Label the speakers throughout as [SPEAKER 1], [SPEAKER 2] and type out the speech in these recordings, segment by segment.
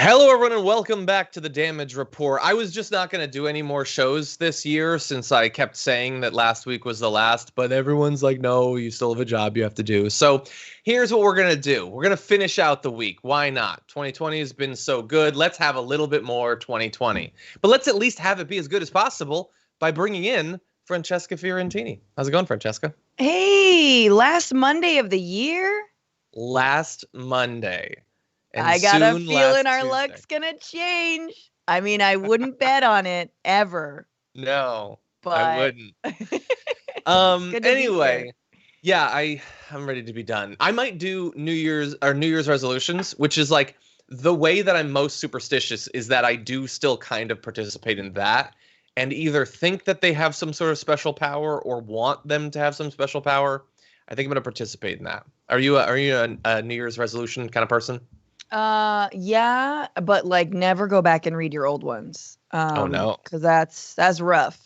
[SPEAKER 1] Hello, everyone, and welcome back to the Damage Report. I was just not going to do any more shows this year since I kept saying that last week was the last, but everyone's like, no, you still have a job you have to do. So here's what we're going to do. We're going to finish out the week. Why not? 2020 has been so good. Let's have a little bit more 2020. But let's at least have it be as good as possible by bringing in Francesca Fiorentini. How's it going, Francesca?
[SPEAKER 2] Hey, last Monday of the year?
[SPEAKER 1] Last Monday. And
[SPEAKER 2] I got a
[SPEAKER 1] soon
[SPEAKER 2] feeling
[SPEAKER 1] last
[SPEAKER 2] our
[SPEAKER 1] Tuesday.
[SPEAKER 2] luck's gonna change. I mean, I wouldn't bet on it ever.
[SPEAKER 1] No,
[SPEAKER 2] But
[SPEAKER 1] I wouldn't.
[SPEAKER 2] good to be
[SPEAKER 1] Anyway,
[SPEAKER 2] here.
[SPEAKER 1] yeah, I'm ready to be done. I might do New Year's resolutions, which is like the way that I'm most superstitious is that I do still kind of participate in that and either think that they have some sort of special power or want them to have some special power. I think I'm going to participate in that. Are you a New Year's resolution kind of person?
[SPEAKER 2] Yeah, but like never go back and read your old ones.
[SPEAKER 1] Oh no.
[SPEAKER 2] Because that's rough.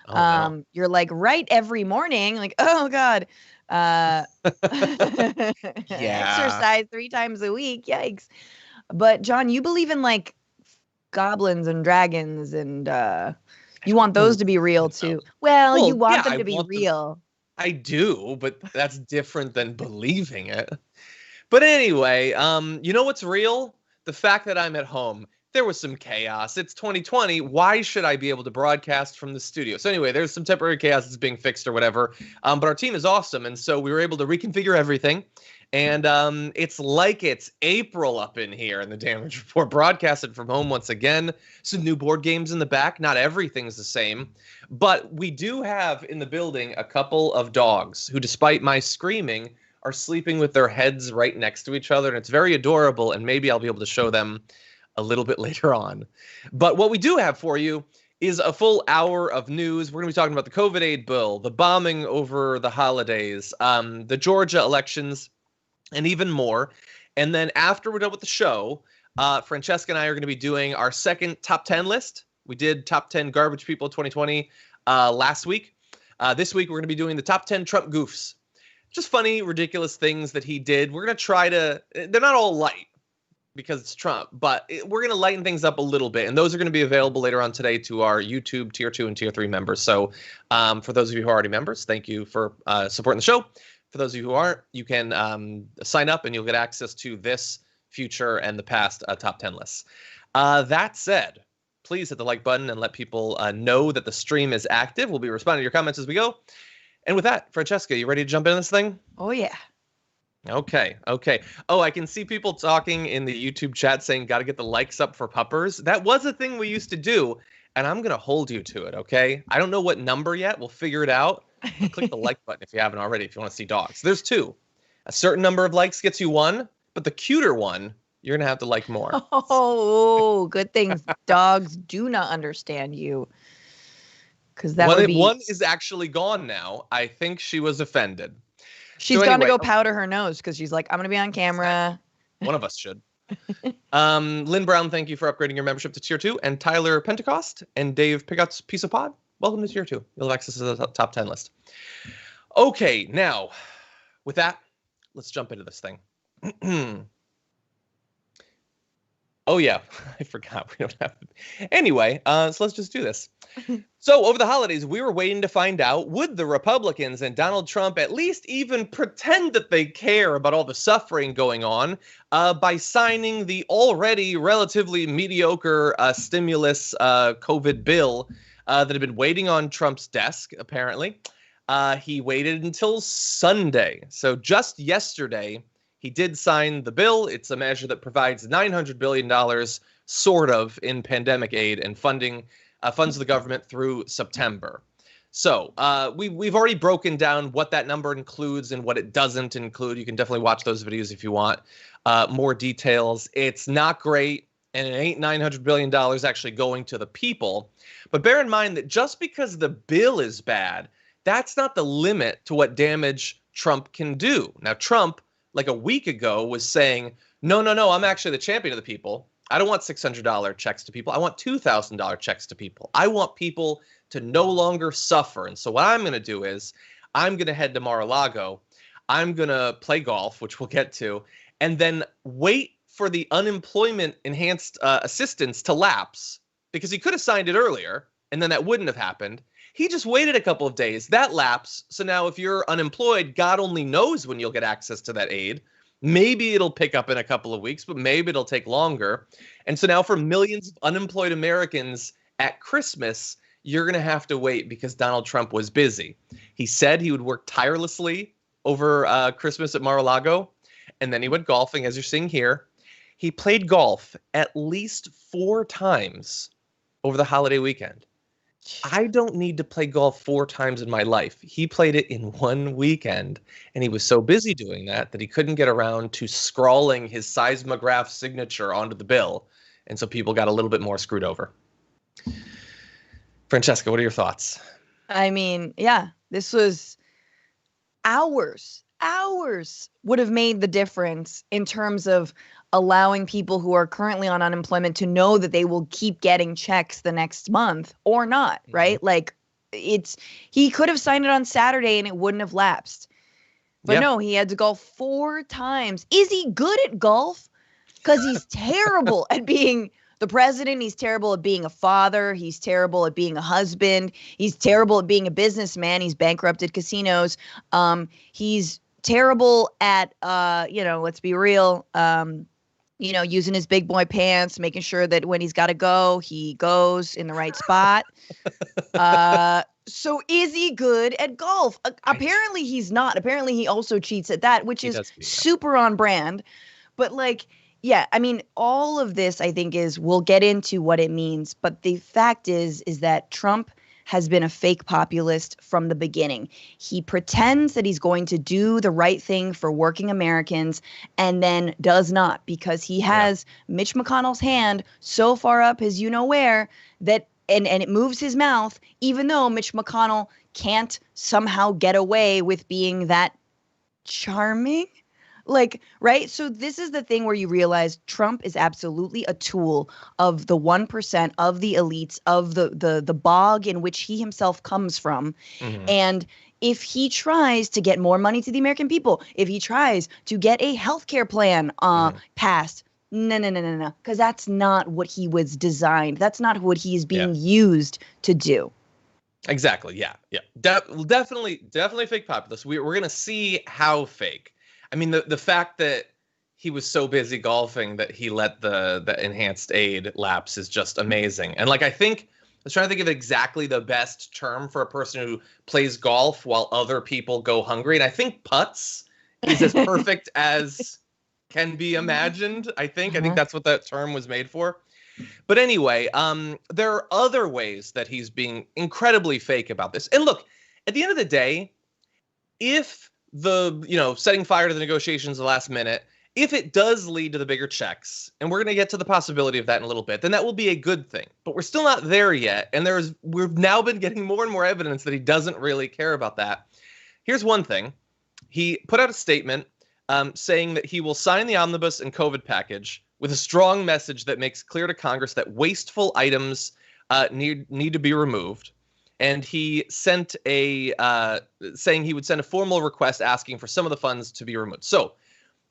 [SPEAKER 1] Oh no.
[SPEAKER 2] You're like right every morning, like, oh God. Exercise 3 times a week. Yikes. But John, you believe in like goblins and dragons and you want those to be real too. Well, you want them to be real.
[SPEAKER 1] I do, but that's different than believing it. But anyway, you know what's real? The fact that I'm at home. There was some chaos. It's 2020. Why should I be able to broadcast from the studio? So anyway, there's some temporary chaos that's being fixed or whatever. But our team is awesome. And so we were able to reconfigure everything. And it's like it's April up in here in the Damage Report, broadcasted from home once again. Some new board games in the back. Not everything's the same. But we do have in the building a couple of dogs who, despite my screaming, are sleeping with their heads right next to each other. And it's very adorable. And maybe I'll be able to show them a little bit later on. But what we do have for you is a full hour of news. We're going to be talking about the COVID aid bill, the bombing over the holidays, the Georgia elections, and even more. And then after we're done with the show, Francesca and I are going to be doing our second top 10 list. We did top 10 garbage people 2020 last week. This week, we're going to be doing the top 10 Trump goofs. Just funny, ridiculous things that he did. We're going to try to, they're not all light because it's Trump, but we're going to lighten things up a little bit. And those are going to be available later on today to our YouTube Tier 2 and Tier 3 members. So for those of you who are already members, thank you for supporting the show. For those of you who aren't, you can sign up and you'll get access to this, future, and the past top 10 lists. That said, please hit the like button and let people know that the stream is active. We'll be responding to your comments as we go. And with that, Francesca, you ready to jump into this thing?
[SPEAKER 2] Oh, yeah.
[SPEAKER 1] Okay. Oh, I can see people talking in the YouTube chat saying, got to get the likes up for puppers. That was a thing we used to do, and I'm going to hold you to it, okay? I don't know what number yet. We'll figure it out. But click the like button if you haven't already, if you want to see dogs. There's 2. A certain number of likes gets you 1, but the cuter one, you're going to have to like more.
[SPEAKER 2] Oh, good things. Dogs do not understand you. Because that would be...
[SPEAKER 1] One is actually gone now. I think she was offended.
[SPEAKER 2] She's gone to go powder her nose because she's like, I'm going to be on camera.
[SPEAKER 1] One of us should. Lynn Brown, thank you for upgrading your membership to Tier 2. And Tyler Pentecost and Dave Picot's Piece of Pod, welcome to Tier 2. You'll have access to the top 10 list. Okay, now, with that, let's jump into this thing. Oh, yeah, I forgot. We don't have to. Anyway, so let's just do this. So over the holidays, we were waiting to find out, would the Republicans and Donald Trump at least even pretend that they care about all the suffering going on by signing the already relatively mediocre stimulus COVID bill that had been waiting on Trump's desk, apparently. He waited until Sunday. So just yesterday, he did sign the bill. It's a measure that provides $900 billion, sort of, in pandemic aid and funding funds the government through September. So we've already broken down what that number includes and what it doesn't include. You can definitely watch those videos if you want more details. It's not great, and it ain't $900 billion actually going to the people. But bear in mind that just because the bill is bad, that's not the limit to what damage Trump can do. Now, Trump, like a week ago, was saying, no, I'm actually the champion of the people. I don't want $600 checks to people. I want $2,000 checks to people. I want people to no longer suffer. And so what I'm going to do is I'm going to head to Mar-a-Lago. I'm going to play golf, which we'll get to, and then wait for the unemployment enhanced assistance to lapse because he could have signed it earlier and then that wouldn't have happened. He just waited a couple of days. That lapse. So now if you're unemployed, God only knows when you'll get access to that aid. Maybe it'll pick up in a couple of weeks, but maybe it'll take longer. And so now for millions of unemployed Americans at Christmas, you're going to have to wait because Donald Trump was busy. He said he would work tirelessly over Christmas at Mar-a-Lago, and then he went golfing, as you're seeing here. He played golf at least 4 times over the holiday weekend. I don't need to play golf 4 times in my life. He played it in 1 weekend, and he was so busy doing that he couldn't get around to scrawling his seismograph signature onto the bill, and so people got a little bit more screwed over. Francesca, what are your thoughts?
[SPEAKER 2] I mean, yeah, this was hours would have made the difference in terms of allowing people who are currently on unemployment to know that they will keep getting checks the next month or not, right? Like he could have signed it on Saturday and it wouldn't have lapsed. But no, he had to golf 4 times. Is he good at golf? Because he's terrible at being the president. He's terrible at being a father. He's terrible at being a husband. He's terrible at being a businessman. He's bankrupted casinos. He's terrible at, let's be real, using his big boy pants, making sure that when he's got to go, he goes in the right spot. So is he good at golf? Apparently he's not. Apparently he also cheats at that, which is super on brand. But yeah, I mean, all of this, I think, we'll get into what it means. But the fact is that Trump has been a fake populist from the beginning. He pretends that he's going to do the right thing for working Americans and then does not, because he has Mitch McConnell's hand so far up his you-know-where that and it moves his mouth, even though Mitch McConnell can't somehow get away with being that charming. Right? So this is the thing where you realize Trump is absolutely a tool of the 1%, of the elites, of the bog in which he himself comes from. Mm-hmm. And if he tries to get more money to the American people, if he tries to get a healthcare plan passed, no, because that's not what he was designed. That's not what he is being used to do.
[SPEAKER 1] Exactly. Yeah. Definitely fake populist. We're going to see how fake. I mean, the fact that he was so busy golfing that he let the enhanced aid lapse is just amazing. And I was trying to think of exactly the best term for a person who plays golf while other people go hungry. And I think putts is as perfect as can be imagined. I think that's what that term was made for. But anyway, there are other ways that he's being incredibly fake about this. And look, at the end of the day, if setting fire to the negotiations the last minute, if it does lead to the bigger checks, and we're going to get to the possibility of that in a little bit, then that will be a good thing. But we're still not there yet. And we've now been getting more and more evidence that he doesn't really care about that. Here's one thing. He put out a statement saying that he will sign the omnibus and COVID package with a strong message that makes clear to Congress that wasteful items need to be removed. And he sent saying he would send a formal request asking for some of the funds to be removed. So,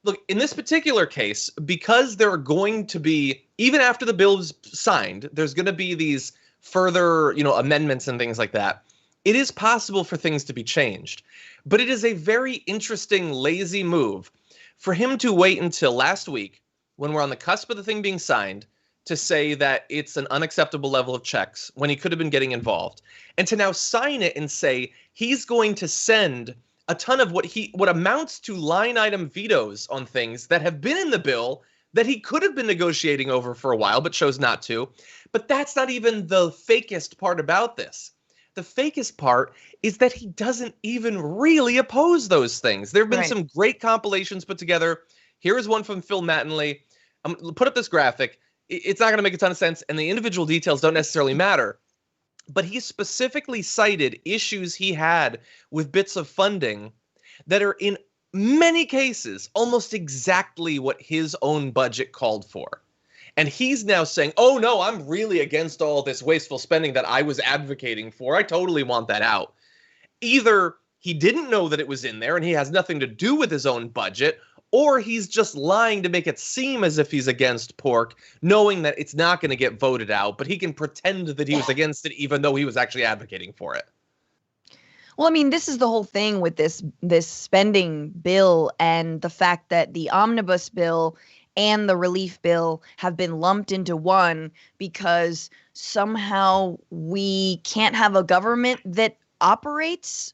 [SPEAKER 1] look, in this particular case, because there are going to be, even after the bill is signed, there's going to be these further, amendments and things like that. It is possible for things to be changed. But it is a very interesting, lazy move for him to wait until last week, when we're on the cusp of the thing being signed, to say that it's an unacceptable level of checks when he could have been getting involved, and to now sign it and say he's going to send a ton of what amounts to line item vetoes on things that have been in the bill that he could have been negotiating over for a while but chose not to. But that's not even the fakest part about this. The fakest part is that he doesn't even really oppose those things. There have been some great compilations put together. Here is one from Phil Mattingly. I'm going to put up this graphic. It's not going to make a ton of sense, and the individual details don't necessarily matter. But he specifically cited issues he had with bits of funding that are in many cases almost exactly what his own budget called for. And he's now saying, oh, no, I'm really against all this wasteful spending that I was advocating for. I totally want that out. Either he didn't know that it was in there and he has nothing to do with his own budget, or he's just lying to make it seem as if he's against pork, knowing that it's not going to get voted out, but he can pretend that he was against it even though he was actually advocating for it.
[SPEAKER 2] Well, I mean, this is the whole thing with this spending bill and the fact that the omnibus bill and the relief bill have been lumped into one because somehow we can't have a government that operates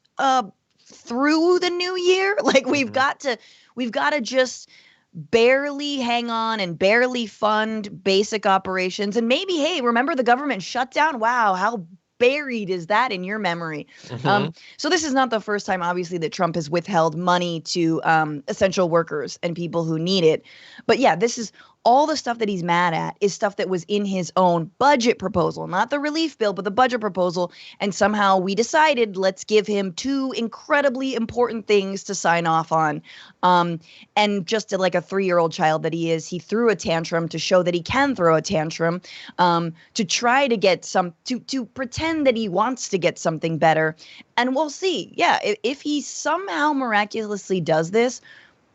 [SPEAKER 2] through the new year. Like we've got to just barely hang on and barely fund basic operations. And maybe, hey, remember the government shutdown? Wow, how buried is that in your memory? So this is not the first time, obviously, that Trump has withheld money to essential workers and people who need it. But yeah, this is all the stuff that he's mad at is stuff that was in his own budget proposal, not the relief bill, but the budget proposal. And somehow we decided, let's give him two incredibly important things to sign off on. And just like a 3-year-old child that he is, he threw a tantrum to show that he can throw a tantrum, to try to get to pretend that he wants to get something better. And we'll see. Yeah, if he somehow miraculously does this,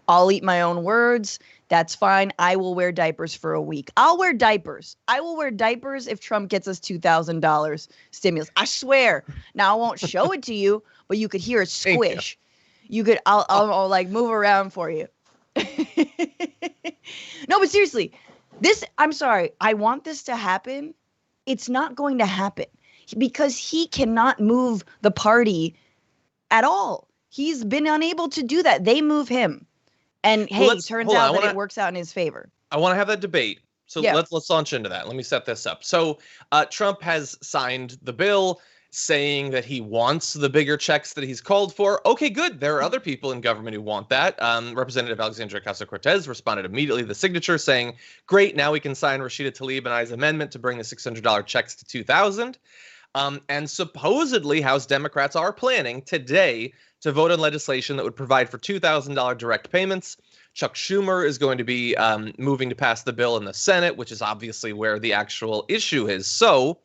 [SPEAKER 2] I'll eat my own words. That's fine. I will wear diapers for a week. I'll wear diapers. I will wear diapers if Trump gets us $2,000 stimulus. I swear. Now I won't show it to you, but you could hear it squish. You could. I'll like move around for you. No, but seriously, this. I'm sorry. I want this to happen. It's not going to happen because he cannot move the party at all. He's been unable to do that. They move him. And hey, it turns out that it works out in his favor.
[SPEAKER 1] I want to have that debate. So let's launch into that. Let me set this up. So Trump has signed the bill saying that he wants the bigger checks that he's called for. Okay, good. There are other people in government who want that. Representative Alexandria Ocasio-Cortez responded immediately to the signature saying, great, now we can sign Rashida Tlaib and I's amendment to bring the $600 checks to $2,000. And supposedly House Democrats are planning today to vote on legislation that would provide for $2,000 direct payments. Chuck Schumer is going to be moving to pass the bill in the Senate, which is obviously where the actual issue is. So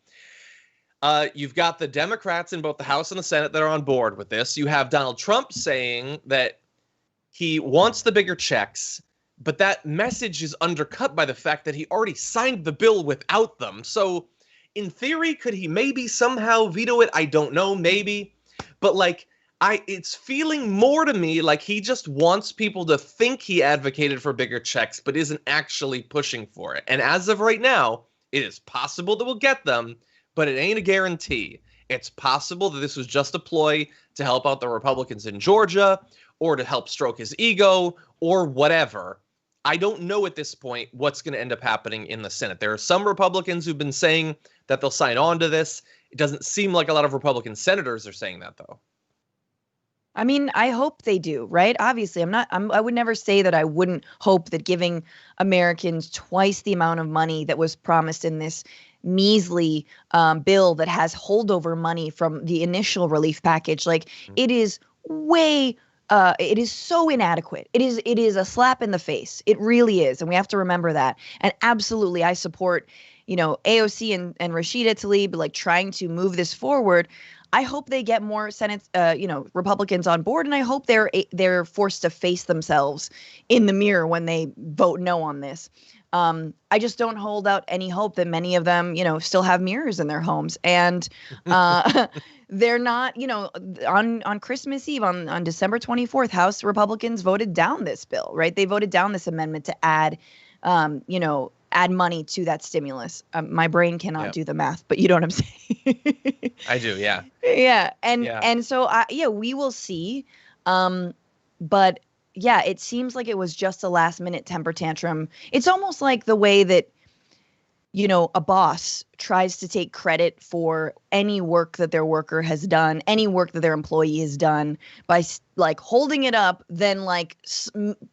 [SPEAKER 1] you've got the Democrats in both the House and the Senate that are on board with this. You have Donald Trump saying that he wants the bigger checks, but that message is undercut by the fact that he already signed the bill without them. So in theory, could he maybe somehow veto it? I don't know, maybe. But like, it's feeling more to me like he just wants people to think he advocated for bigger checks, but isn't actually pushing for it. And as of right now, it is possible that we'll get them, but it ain't a guarantee. It's possible that this was just a ploy to help out the Republicans in Georgia or to help stroke his ego or whatever. I don't know at this point what's going to end up happening in the Senate. There are some Republicans who've been saying that they'll sign on to this. It doesn't seem like a lot of Republican senators are saying that, though.
[SPEAKER 2] I mean, I hope they do, right? Obviously, I would never say that I wouldn't hope that giving Americans twice the amount of money that was promised in this measly bill that has holdover money from the initial relief package, like it is it is so inadequate. It is a slap in the face. It really is. And we have to remember that. And absolutely, I support, AOC and Rashida Tlaib, like trying to move this forward. I hope they get more Senate, Republicans on board, and I hope they're forced to face themselves in the mirror when they vote no on this. I just don't hold out any hope that many of them, still have mirrors in their homes, and they're not, on Christmas Eve, on December 24th, House Republicans voted down this bill, right? They voted down this amendment to add money to that stimulus. My brain cannot do the math, but you know what I'm saying.
[SPEAKER 1] I do, yeah.
[SPEAKER 2] Yeah, and so we will see. But yeah, it seems like it was just a last minute temper tantrum. It's almost like the way that a boss tries to take credit for any work that their worker has done, any work that their employee has done by like holding it up, then like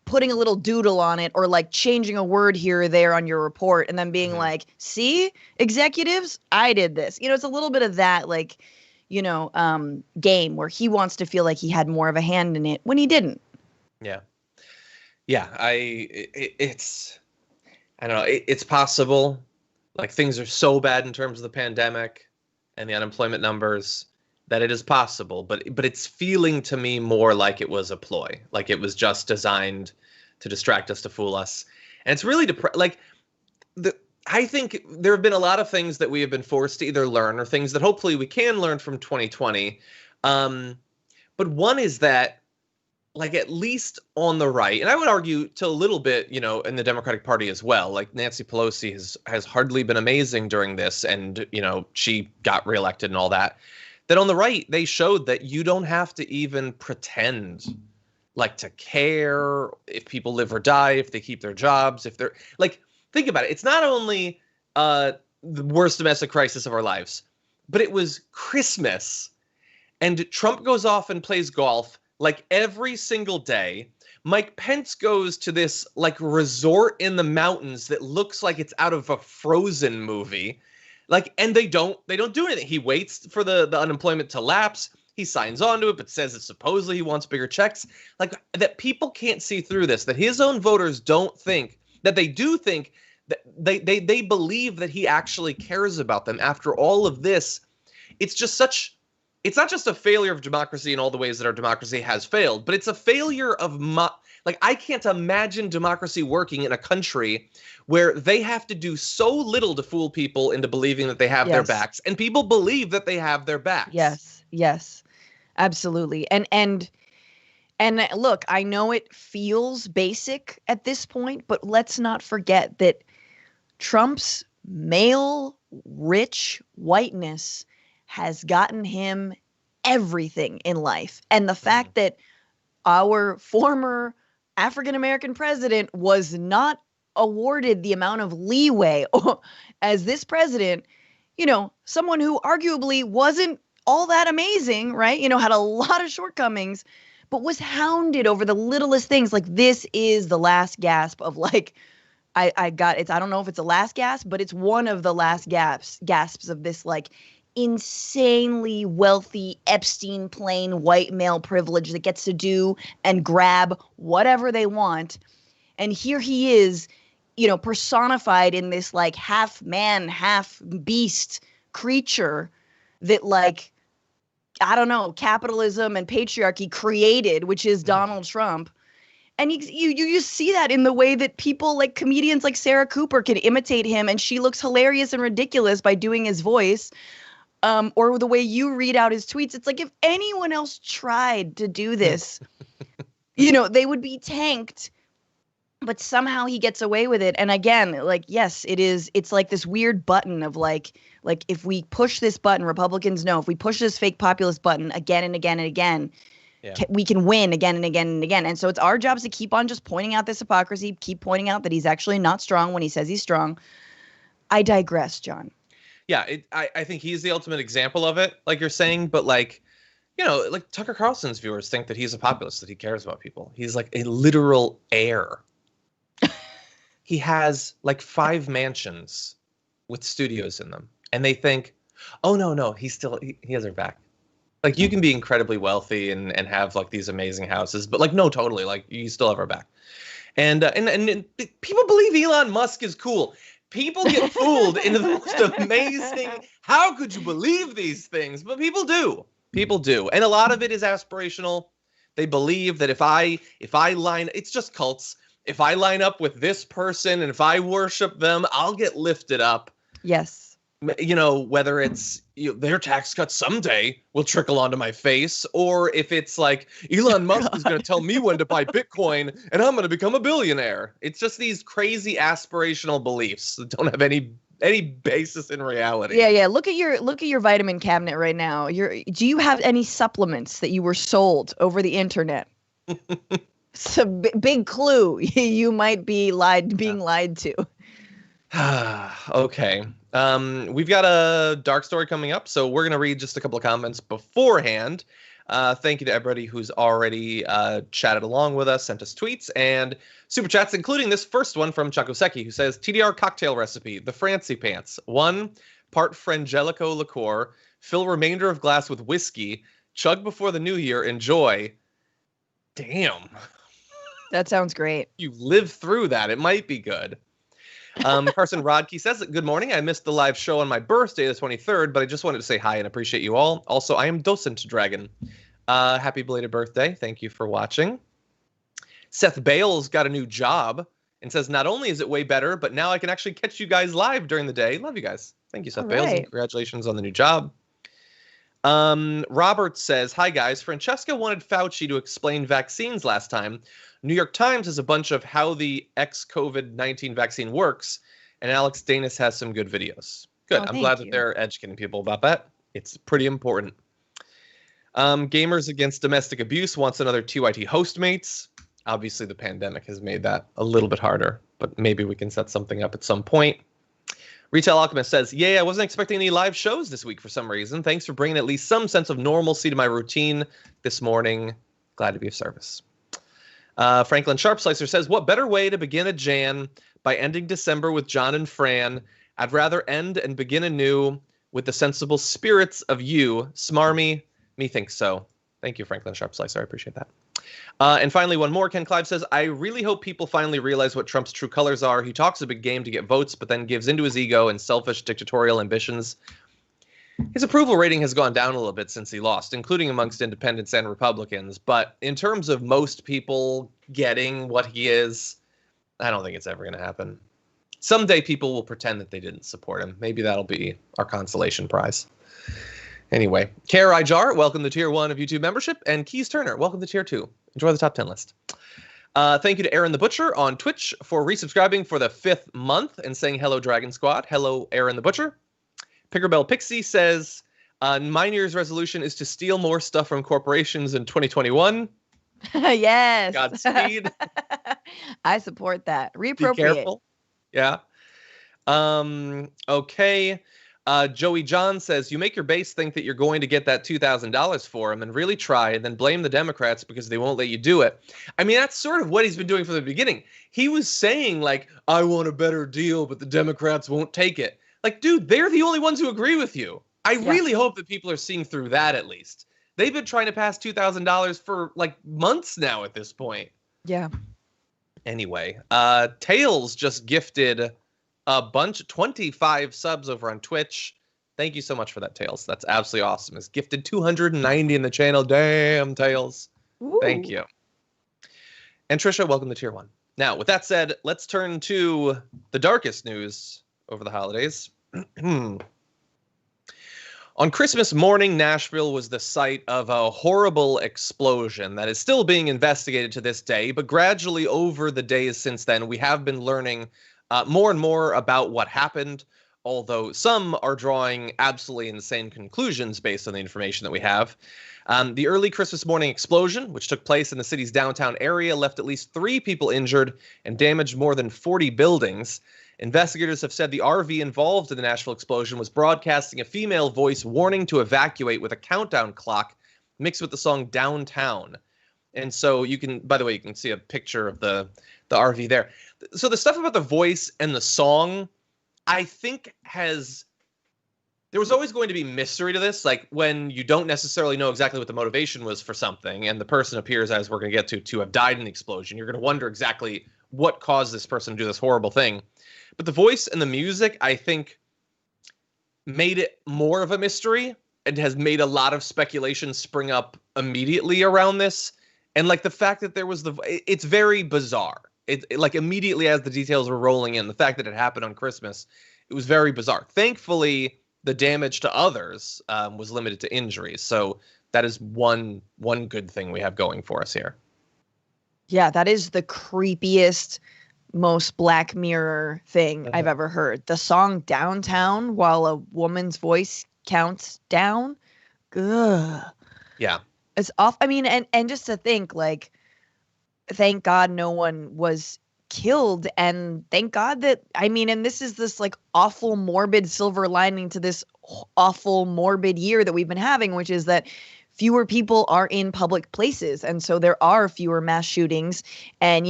[SPEAKER 2] putting a little doodle on it or like changing a word here or there on your report and then being like, see, executives, I did this. It's a little bit of that like, game where he wants to feel like he had more of a hand in it when he didn't.
[SPEAKER 1] Yeah. Yeah. It's I don't know. It's possible. Like things are so bad in terms of the pandemic and the unemployment numbers that it is possible, but it's feeling to me more like it was a ploy, like it was just designed to distract us, to fool us. And it's really I think there have been a lot of things that we have been forced to either learn, or things that hopefully we can learn from 2020. But one is that, like, at least on the right, and I would argue to a little bit, in the Democratic Party as well, like Nancy Pelosi has hardly been amazing during this, and, she got reelected and all that, that on the right, they showed that you don't have to even pretend like to care if people live or die, if they keep their jobs, if they're like, think about it. It's not only the worst domestic crisis of our lives, but it was Christmas, and Trump goes off and plays golf like every single day. Mike Pence goes to this like resort in the mountains that looks like it's out of a Frozen movie. Like, and they don't do anything. He waits for the unemployment to lapse. He signs on to it, but says that supposedly he wants bigger checks. Like, that people can't see through this, that his own voters don't think, that they do think that they believe that he actually cares about them after all of this. It's not just a failure of democracy in all the ways that our democracy has failed, but it's a failure of I can't imagine democracy working in a country where they have to do so little to fool people into believing that they have their backs, and people believe that they have their backs.
[SPEAKER 2] Yes, absolutely. And look, I know it feels basic at this point, but let's not forget that Trump's male, rich whiteness has gotten him everything in life. And the fact that our former African-American president was not awarded the amount of leeway as this president, someone who arguably wasn't all that amazing, right? Had a lot of shortcomings, but was hounded over the littlest things. Like, this is the last gasp of like, I don't know if it's the last gasp, but it's one of the last gasps of this like insanely wealthy Epstein plane white male privilege that gets to do and grab whatever they want. And here he is, personified in this like half man, half beast creature that, like, I don't know, capitalism and patriarchy created, which is Donald Trump. And you see that in the way that people like comedians like Sarah Cooper can imitate him, and she looks hilarious and ridiculous by doing his voice. Or the way you read out his tweets. It's like, if anyone else tried to do this, they would be tanked, but somehow he gets away with it. And again, like, yes, it's like this weird button of like if we push this button, Republicans know if we push this fake populist button again and again and again, we can win again and again and again. And so it's our jobs to keep on just pointing out this hypocrisy, keep pointing out that he's actually not strong when he says he's strong. I digress, John.
[SPEAKER 1] Yeah, I think he's the ultimate example of it, like you're saying. But like Tucker Carlson's viewers think that he's a populist, that he cares about people. He's like a literal heir. He has like 5 mansions with studios in them, and they think, oh no, he has our back. Like, you can be incredibly wealthy and have like these amazing houses, but like, no, totally, like, you still have our back. And people believe Elon Musk is cool. People get fooled into the most amazing, how could you believe these things? But people do. And a lot of it is aspirational. They believe that if I it's just cults. If I line up with this person and if I worship them, I'll get lifted up.
[SPEAKER 2] Yes.
[SPEAKER 1] Whether it's their tax cuts someday will trickle onto my face, or if it's like Elon Musk is going to tell me when to buy Bitcoin and I'm going to become a billionaire. It's just these crazy aspirational beliefs that don't have any basis in reality.
[SPEAKER 2] Yeah. Look at your vitamin cabinet right now. Do you have any supplements that you were sold over the internet? It's a big clue. You might be being lied to.
[SPEAKER 1] Okay. We've got a dark story coming up, so we're going to read just a couple of comments beforehand. Thank you to everybody who's already chatted along with us, sent us tweets and super chats, including this first one from Chuck Osecki, who says, TDR cocktail recipe, the Francie Pants. 1 part Frangelico liqueur, fill remainder of glass with whiskey, chug before the new year, enjoy. Damn.
[SPEAKER 2] That sounds great.
[SPEAKER 1] You live through that. It might be good. Carson Rodkey says, good morning. I missed the live show on my birthday, the 23rd, but I just wanted to say hi and appreciate you all. Also, I am Docent Dragon. Happy belated birthday. Thank you for watching. Seth Bales got a new job and says, not only is it way better, but now I can actually catch you guys live during the day. Love you guys. Thank you, Seth Bales, and congratulations on the new job. Robert says, hi guys, Francesca wanted Fauci to explain vaccines last time. New York Times has a bunch of how the ex-COVID-19 vaccine works, and Alex Danis has some good videos. Good. I'm glad that they're educating people about that. It's pretty important. Gamers Against Domestic Abuse wants another TYT Hostmates. Obviously, the pandemic has made that a little bit harder, but maybe we can set something up at some point. Retail Alchemist says, yay, I wasn't expecting any live shows this week for some reason. Thanks for bringing at least some sense of normalcy to my routine this morning. Glad to be of service. Franklin Sharpslicer says, what better way to begin a Jan by ending December with John and Fran? I'd rather end and begin anew with the sensible spirits of you. Smarmy, me thinks so. Thank you, Franklin Sharpslicer. I appreciate that. And finally, one more. Ken Clive says, I really hope people finally realize what Trump's true colors are. He talks a big game to get votes, but then gives into his ego and selfish dictatorial ambitions. His approval rating has gone down a little bit since he lost, including amongst independents and Republicans. But in terms of most people getting what he is, I don't think it's ever going to happen. Someday people will pretend that they didn't support him. Maybe that'll be our consolation prize. Anyway, Kara Ijar, welcome to Tier 1 of YouTube membership. And Keys Turner, welcome to Tier 2. Enjoy the top 10 list. Thank you to Aaron the Butcher on Twitch for resubscribing for the 5th month and saying hello, Dragon Squad. Hello, Aaron the Butcher. Pickerbell Pixie says, my New Year's resolution is to steal more stuff from corporations in 2021.
[SPEAKER 2] Yes.
[SPEAKER 1] Godspeed.
[SPEAKER 2] I support that. Reappropriate.
[SPEAKER 1] Be careful. Yeah. Okay. Joey John says, you make your base think that you're going to get that $2,000 for him and really try and then blame the Democrats because they won't let you do it. I mean, that's sort of what he's been doing from the beginning. He was saying, like, I want a better deal, but the Democrats won't take it. Like, dude, they're the only ones who agree with you. I really hope that people are seeing through that at least. They've been trying to pass $2,000 for, like, months now at this point.
[SPEAKER 2] Yeah.
[SPEAKER 1] Anyway, Tails just gifted a bunch, 25 subs over on Twitch. Thank you so much for that, Tails. That's absolutely awesome. It's gifted 290 in the channel. Damn, Tails. Ooh. Thank you. And Trisha, welcome to Tier 1. Now, with that said, let's turn to the darkest news over the holidays. On Christmas morning, Nashville was the site of a horrible explosion that is still being investigated to this day, but gradually over the days since then, we have been learning more and more about what happened, although some are drawing absolutely insane conclusions based on the information that we have. The early Christmas morning explosion, which took place in the city's downtown area, left at least 3 people injured and damaged more than 40 buildings. Investigators have said the RV involved in the Nashville explosion was broadcasting a female voice warning to evacuate with a countdown clock mixed with the song Downtown. And so you can, by the way, you can see a picture of the RV there. So the stuff about the voice and the song, I think there was always going to be mystery to this, like when you don't necessarily know exactly what the motivation was for something, and the person appears, as we're going to get to have died in the explosion. You're going to wonder exactly what caused this person to do this horrible thing. But the voice and the music, I think, made it more of a mystery and has made a lot of speculation spring up immediately around this. And like the fact that there was it's very bizarre. It like immediately as the details were rolling in, the fact that it happened on Christmas, it was very bizarre. Thankfully, the damage to others was limited to injuries. So that is one good thing we have going for us here. Yeah,
[SPEAKER 2] that is the creepiest, most Black Mirror thing I've ever heard. The song Downtown while a woman's voice counts down. Ugh.
[SPEAKER 1] Yeah.
[SPEAKER 2] It's off. I mean, and just to think, like, thank God no one was killed, and thank God that, I mean, and this like awful morbid silver lining to this awful morbid year that we've been having, which is that fewer people are in public places, and so there are fewer mass shootings, and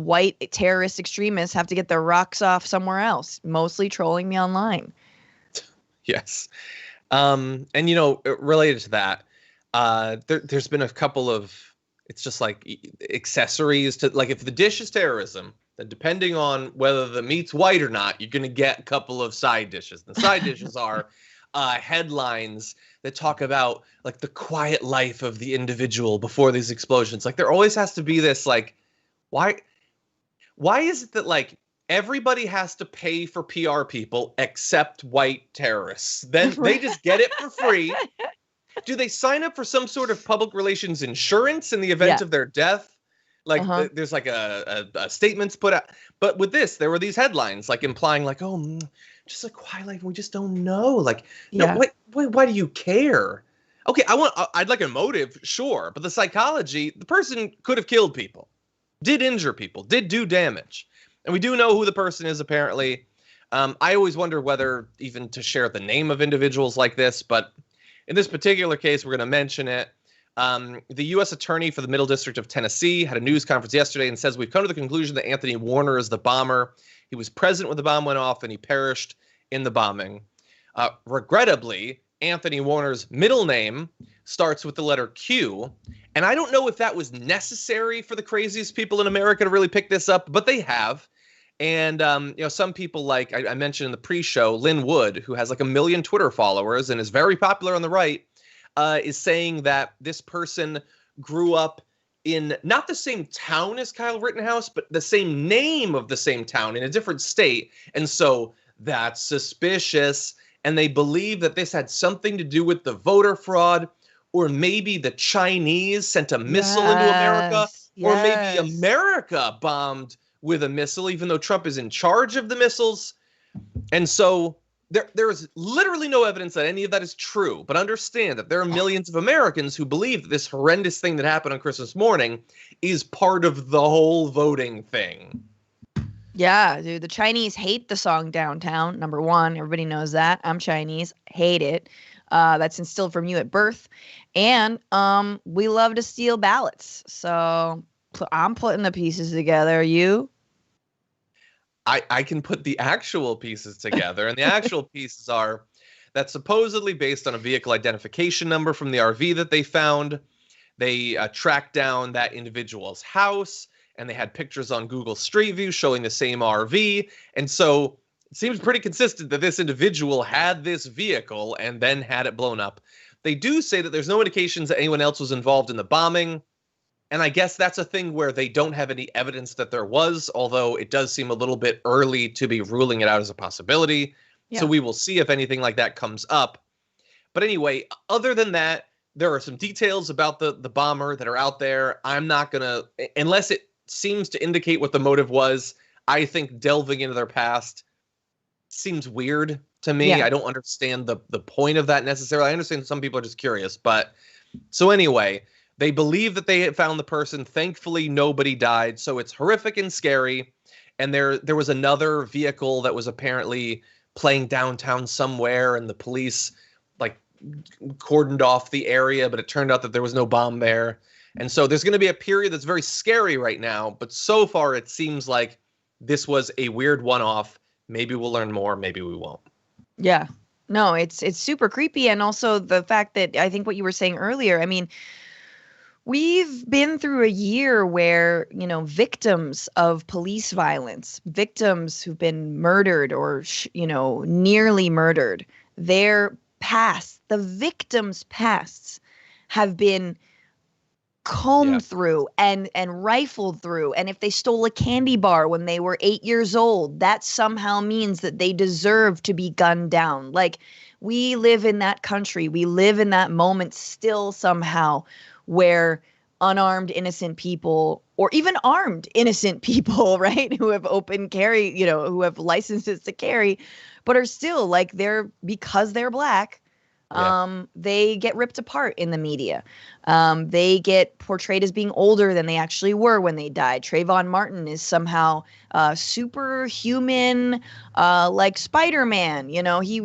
[SPEAKER 2] white terrorist extremists have to get their rocks off somewhere else, mostly trolling me online.
[SPEAKER 1] Yes. And related to that, there's been a couple of, it's just like accessories to, like, if the dish is terrorism, that depending on whether the meat's white or not, you're going to get a couple of side dishes. The side dishes are headlines that talk about like the quiet life of the individual before these explosions. Like there always has to be this like, why is it that like everybody has to pay for PR people except white terrorists? Then they just get it for free. Do they sign up for some sort of public relations insurance in the event of their death? Like there's like a statements put out. But with this, there were these headlines like implying like, oh, just a quiet life. We just don't know. Like, no, why do you care? Okay, I'd like a motive, sure. But the psychology, the person could have killed people, did injure people, did do damage. And we do know who the person is, apparently. I always wonder whether even to share the name of individuals like this, but in this particular case, we're going to mention it. The U.S. Attorney for the Middle District of Tennessee had a news conference yesterday and says, we've come to the conclusion that Anthony Warner is the bomber. He was present when the bomb went off and he perished in the bombing. Regrettably, Anthony Warner's middle name starts with the letter Q. And I don't know if that was necessary for the craziest people in America to really pick this up, but they have. And, some people like I mentioned in the pre-show, Lin Wood, who has like 1 million Twitter followers and is very popular on the right, is saying that this person grew up in not the same town as Kyle Rittenhouse, but the same name of the same town in a different state. And so that's suspicious. And they believe that this had something to do with the voter fraud, or maybe the Chinese sent a missile into America, or maybe America bombed with a missile, even though Trump is in charge of the missiles. And so there is literally no evidence that any of that is true. But understand that there are millions of Americans who believe that this horrendous thing that happened on Christmas morning is part of the whole voting thing.
[SPEAKER 2] Yeah, dude, the Chinese hate the song Downtown, number one. Everybody knows that. I'm Chinese. Hate it. That's instilled from you at birth. And we love to steal ballots. So I'm putting the pieces together. You?
[SPEAKER 1] I can put the actual pieces together. And the actual pieces are that supposedly based on a vehicle identification number from the RV that they found, they tracked down that individual's house. And they had pictures on Google Street View showing the same RV. And so it seems pretty consistent that this individual had this vehicle and then had it blown up. They do say that there's no indications that anyone else was involved in the bombing. And I guess that's a thing where they don't have any evidence that there was, although it does seem a little bit early to be ruling it out as a possibility. Yeah. So we will see if anything like that comes up. But anyway, other than that, there are some details about the bomber that are out there. I'm not going to, unless it seems to indicate what the motive was, I think delving into their past seems weird to me. Yeah. I don't understand the point of that necessarily. I understand some people are just curious, but so anyway, they believe that they had found the person. Thankfully, nobody died, so it's horrific and scary. And there was another vehicle that was apparently playing downtown somewhere, and the police like cordoned off the area, but it turned out that there was no bomb there. And so there's going to be a period that's very scary right now, but so far it seems like this was a weird one-off. Maybe we'll learn more, maybe we won't.
[SPEAKER 2] Yeah. No, it's super creepy. And also the fact that I think what you were saying earlier, I mean, we've been through a year where, victims of police violence, victims who've been murdered or, nearly murdered, their past, the victims' pasts have been combed through and rifled through. And if they stole a candy bar when they were 8 years old, that somehow means that they deserve to be gunned down. Like, we live in that country. We live in that moment still somehow where unarmed innocent people, or even armed innocent people, right, who have open carry, who have licenses to carry, but are still like because they're black, they get ripped apart in the media. They get portrayed as being older than they actually were when they died. Trayvon Martin is somehow superhuman, like Spider-Man. He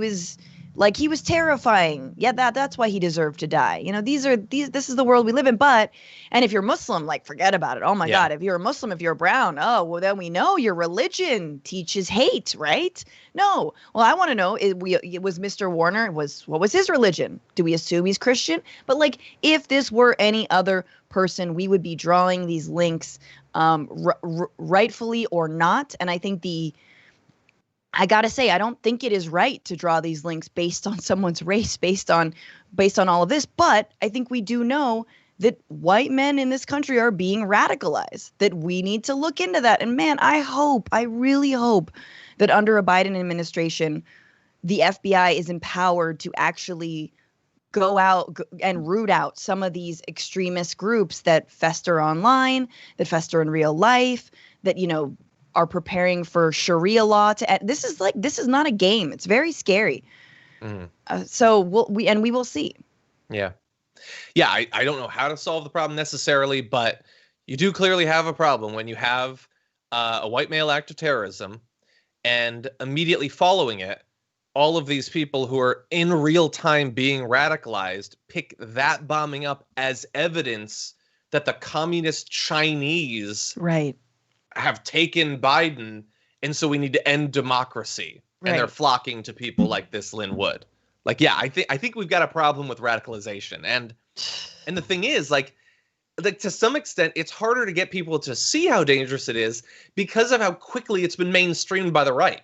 [SPEAKER 2] was terrifying. Yeah, that's why he deserved to die. This is the world we live in. And if you're Muslim, forget about it. Oh my God, if you're a Muslim, if you're brown, oh, well, then we know your religion teaches hate, right? No. Well, I want to know, was Mr. Warner, what was his religion? Do we assume he's Christian? But if this were any other person, we would be drawing these links rightfully or not. And I think I gotta say, I don't think it is right to draw these links based on someone's race, based on all of this. But I think we do know that white men in this country are being radicalized, that we need to look into that. And man, I really hope that under a Biden administration, the FBI is empowered to actually go out and root out some of these extremist groups that fester online, that fester in real life, that, are preparing for Sharia law this is not a game. It's very scary. So we will see.
[SPEAKER 1] Yeah. Yeah. I don't know how to solve the problem necessarily, but you do clearly have a problem when you have a white male act of terrorism and immediately following it, all of these people who are in real time being radicalized pick that bombing up as evidence that the communist Chinese have taken Biden, and so we need to end democracy. Right. And they're flocking to people like this Lin Wood. Like, yeah, I think we've got a problem with radicalization. And the thing is, like to some extent, it's harder to get people to see how dangerous it is because of how quickly it's been mainstreamed by the right.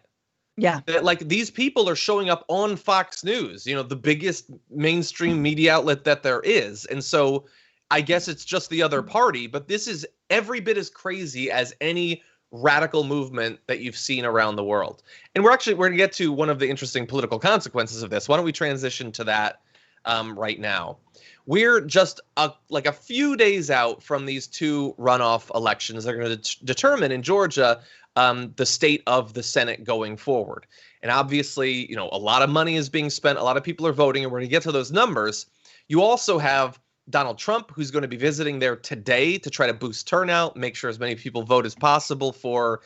[SPEAKER 2] Yeah.
[SPEAKER 1] That, like, these people are showing up on Fox News, the biggest mainstream media outlet that there is. And so I guess it's just the other party, but this is every bit as crazy as any radical movement that you've seen around the world. And we're going to get to one of the interesting political consequences of this. Why don't we transition to that right now? We're just a few days out from these two runoff elections. They're going to determine in Georgia the state of the Senate going forward. And obviously, a lot of money is being spent. A lot of people are voting, and we're going to get to those numbers. You also have Donald Trump, who's going to be visiting there today to try to boost turnout, make sure as many people vote as possible for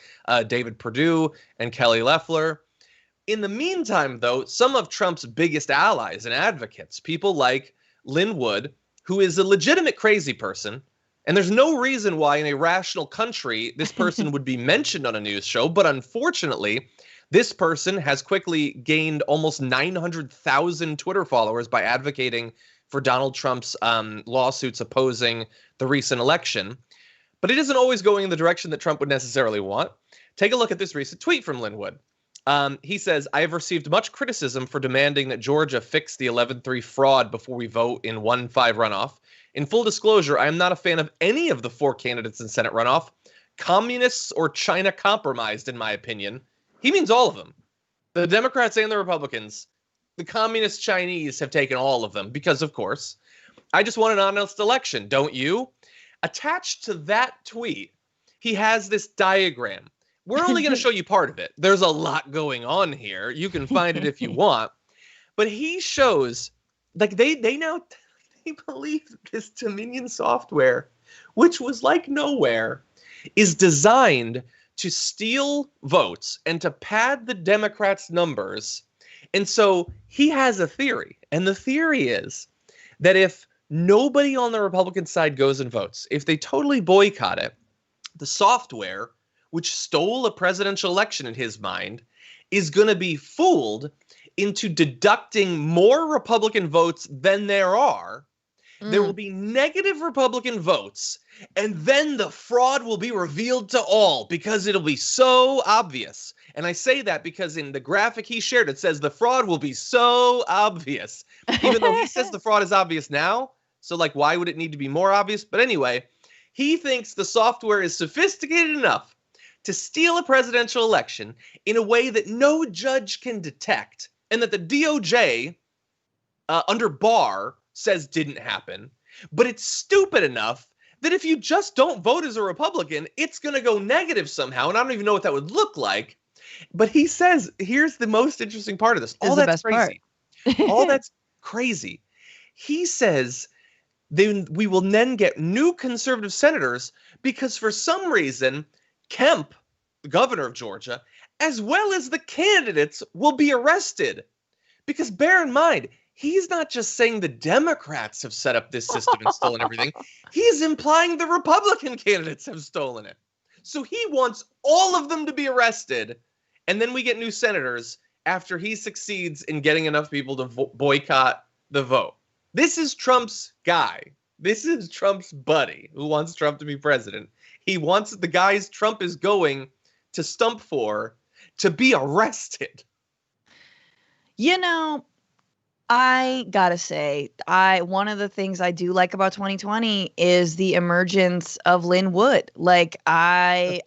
[SPEAKER 1] David Perdue and Kelly Loeffler. In the meantime, though, some of Trump's biggest allies and advocates, people like Lin Wood, who is a legitimate crazy person, and there's no reason why in a rational country this person would be mentioned on a news show, but unfortunately, this person has quickly gained almost 900,000 Twitter followers by advocating for Donald Trump's lawsuits opposing the recent election. But it isn't always going in the direction that Trump would necessarily want. Take a look at this recent tweet from Lin Wood. He says, I have received much criticism for demanding that Georgia fix the 11-3 fraud before we vote in 1-5 runoff. In full disclosure, I am not a fan of any of the 4 candidates in Senate runoff. Communists or China compromised, in my opinion. He means all of them. The Democrats and the Republicans. The communist Chinese have taken all of them because, of course, I just want an honest election, don't you? Attached to that tweet, he has this diagram. We're only going to show you part of it. There's a lot going on here. You can find it if you want. But he shows, like, they believe this Dominion software, which was like nowhere, is designed to steal votes and to pad the Democrats' numbers. And so he has a theory. And the theory is that if nobody on the Republican side goes and votes, if they totally boycott it, the software, which stole a presidential election in his mind, is going to be fooled into deducting more Republican votes than there are. There will be negative Republican votes, and then the fraud will be revealed to all because it'll be so obvious. And I say that because in the graphic he shared, it says the fraud will be so obvious, even though he says the fraud is obvious now. So, like, why would it need to be more obvious? But anyway, he thinks the software is sophisticated enough to steal a presidential election in a way that no judge can detect, and that the DOJ, under Barr, says didn't happen. But it's stupid enough that if you just don't vote as a Republican, it's going to go negative somehow. And I don't even know what that would look like. But he says, here's the most interesting part of this. All that's crazy. All that's crazy. He says then we will then get new conservative senators because for some reason, Kemp, the governor of Georgia, as well as the candidates, will be arrested. Because bear in mind, he's not just saying the Democrats have set up this system and stolen everything. He's implying the Republican candidates have stolen it. So he wants all of them to be arrested. And then we get new senators after he succeeds in getting enough people to boycott the vote. This is Trump's guy. This is Trump's buddy who wants Trump to be president. He wants the guys Trump is going to stump for to be arrested.
[SPEAKER 2] You know, I gotta say, one of the things I do like about 2020 is the emergence of Lin Wood. Like I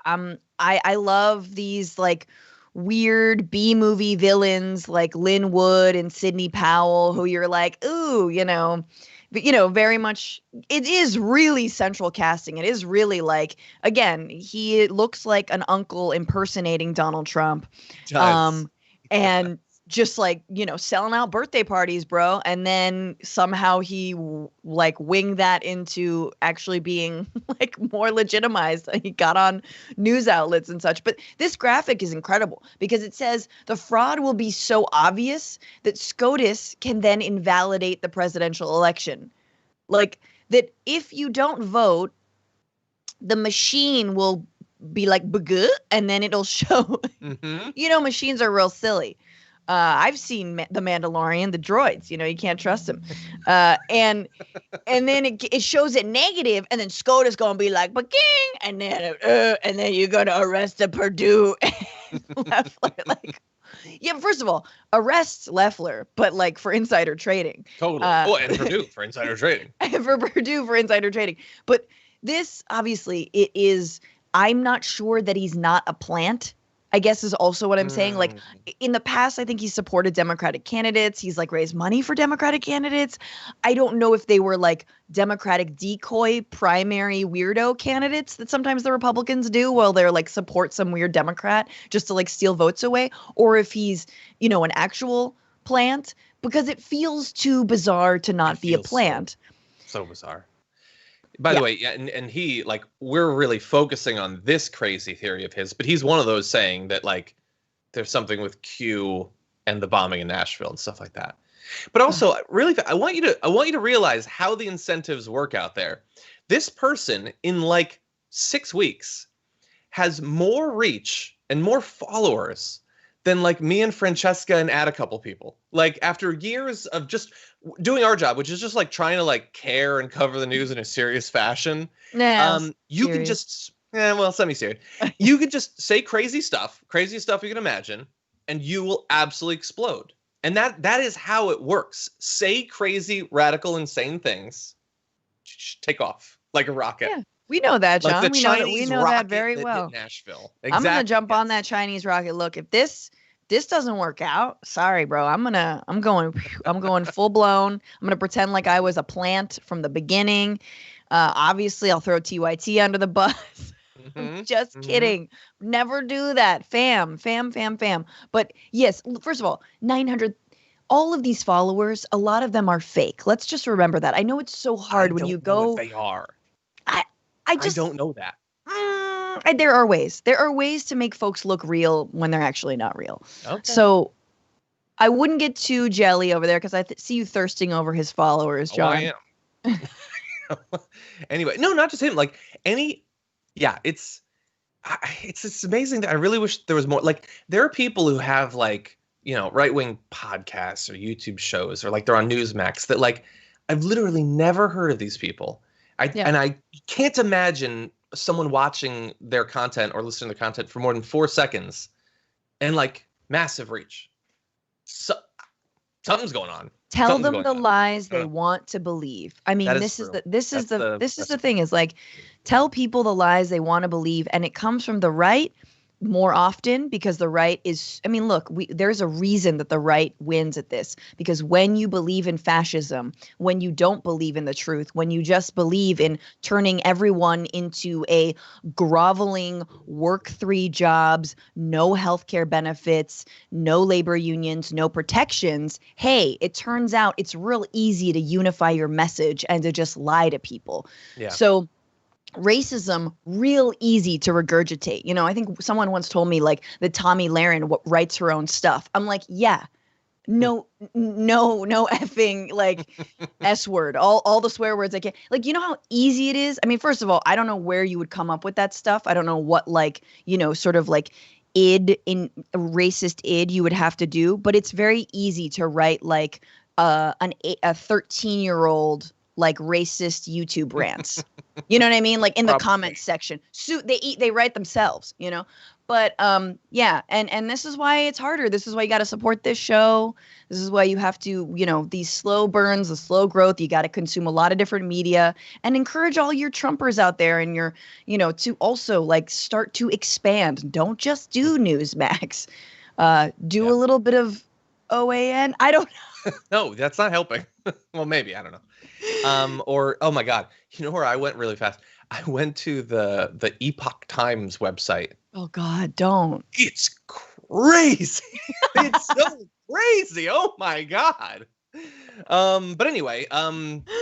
[SPEAKER 2] love these like weird B-movie villains like Lin Wood and Sidney Powell, who you're like, ooh, you know, but you know, very much it is really central casting. It is really like, again, he looks like an uncle impersonating Donald Trump. And just like, you know, selling out birthday parties, bro. And then somehow he like winged that into actually being like more legitimized. He got on news outlets and such. But this graphic is incredible because it says the fraud will be so obvious that SCOTUS can then invalidate the presidential election. Like that if you don't vote, the machine will be like, "Buh," and then it'll show, you know, machines are real silly. I've seen The Mandalorian, the droids, you know, you can't trust them. And then it shows it negative, and then SCOTUS going to be like, "Ba-king," and then you're going to arrest the Purdue and Leffler. Like, yeah, first of all, arrest Leffler, but like for insider trading.
[SPEAKER 1] Totally. And Purdue for insider trading.
[SPEAKER 2] And for Purdue for insider trading. But this, obviously, it is, I'm not sure that he's not a plant, I guess is also what I'm saying. Like in the past, I think he supported Democratic candidates. He's like raised money for Democratic candidates. I don't know if they were like Democratic decoy primary weirdo candidates that sometimes the Republicans do while they're like support some weird Democrat just to like steal votes away, or if he's, you know, an actual plant, because it feels too bizarre to not be a plant.
[SPEAKER 1] So bizarre. By the way, yeah, and he, like, we're really focusing on this crazy theory of his, but he's one of those saying that, like, there's something with Q and the bombing in Nashville and stuff like that. But also, really, I want you to realize how the incentives work out there. This person, in, like, 6 weeks, has more reach and more followers than, like, me and Francesca and add a couple people. Like, after years of just doing our job, which is just like trying to like care and cover the news in a serious fashion. You can just, semi-serious. You can just say crazy stuff you can imagine, and you will absolutely explode. And that is how it works. Say crazy, radical, insane things, take off like a rocket.
[SPEAKER 2] Yeah, we know that, John.
[SPEAKER 1] Like
[SPEAKER 2] we know that very well.
[SPEAKER 1] Nashville. Exactly.
[SPEAKER 2] I'm gonna jump on that Chinese rocket. Look, if this doesn't work out, sorry, bro. I'm going full blown. I'm gonna pretend like I was a plant from the beginning. Obviously, I'll throw TYT under the bus. Just kidding. Never do that. Fam. But yes, first of all, 900. All of these followers, a lot of them are fake. Let's just remember that. I know it's so hard when you go.
[SPEAKER 1] They are.
[SPEAKER 2] I
[SPEAKER 1] don't know that.
[SPEAKER 2] There are ways. There are ways to make folks look real when they're actually not real.
[SPEAKER 1] Okay.
[SPEAKER 2] So I wouldn't get too jelly over there because I see you thirsting over his followers, John.
[SPEAKER 1] I am. Anyway, no, not just him. Like it's amazing that I really wish there was more. Like there are people who have like, you know, right-wing podcasts or YouTube shows or like they're on Newsmax that like I've literally never heard of these people. And I can't imagine someone watching their content or listening to content for more than 4 seconds and like massive reach. So something's going on.
[SPEAKER 2] Tell them the lies they want to believe. I mean, this is the thing is like, tell people the lies they want to believe. And it comes from the right more often because the right is, I mean, look, there's a reason that the right wins at this, because when you believe in fascism, when you don't believe in the truth, when you just believe in turning everyone into a groveling work 3 jobs, no healthcare benefits, no labor unions, no protections, hey, it turns out it's real easy to unify your message and to just lie to people.
[SPEAKER 1] Yeah.
[SPEAKER 2] So racism, real easy to regurgitate. You know, I think someone once told me like that Tommy Lahren writes her own stuff. I'm like, yeah, no effing like S word, all the swear words I can. Like, you know how easy it is? I mean, first of all, I don't know where you would come up with that stuff. I don't know what like, you know, sort of like in racist you would have to do, but it's very easy to write like a 13-year-old like racist YouTube rants. You know what I mean? Like in the comments section. They write themselves, you know? But yeah, and this is why it's harder. This is why you got to support this show. This is why you have to, you know, these slow burns, the slow growth. You got to consume a lot of different media and encourage all your Trumpers out there and your, you know, to also like start to expand. Don't just do Newsmax. Do a little bit of OAN. I don't know.
[SPEAKER 1] No, that's not helping. Well, maybe, I don't know. Or, oh my God, you know where I went really fast? I went to the Epoch Times website.
[SPEAKER 2] Oh God, don't.
[SPEAKER 1] It's crazy. It's so crazy. Oh my God. But anyway,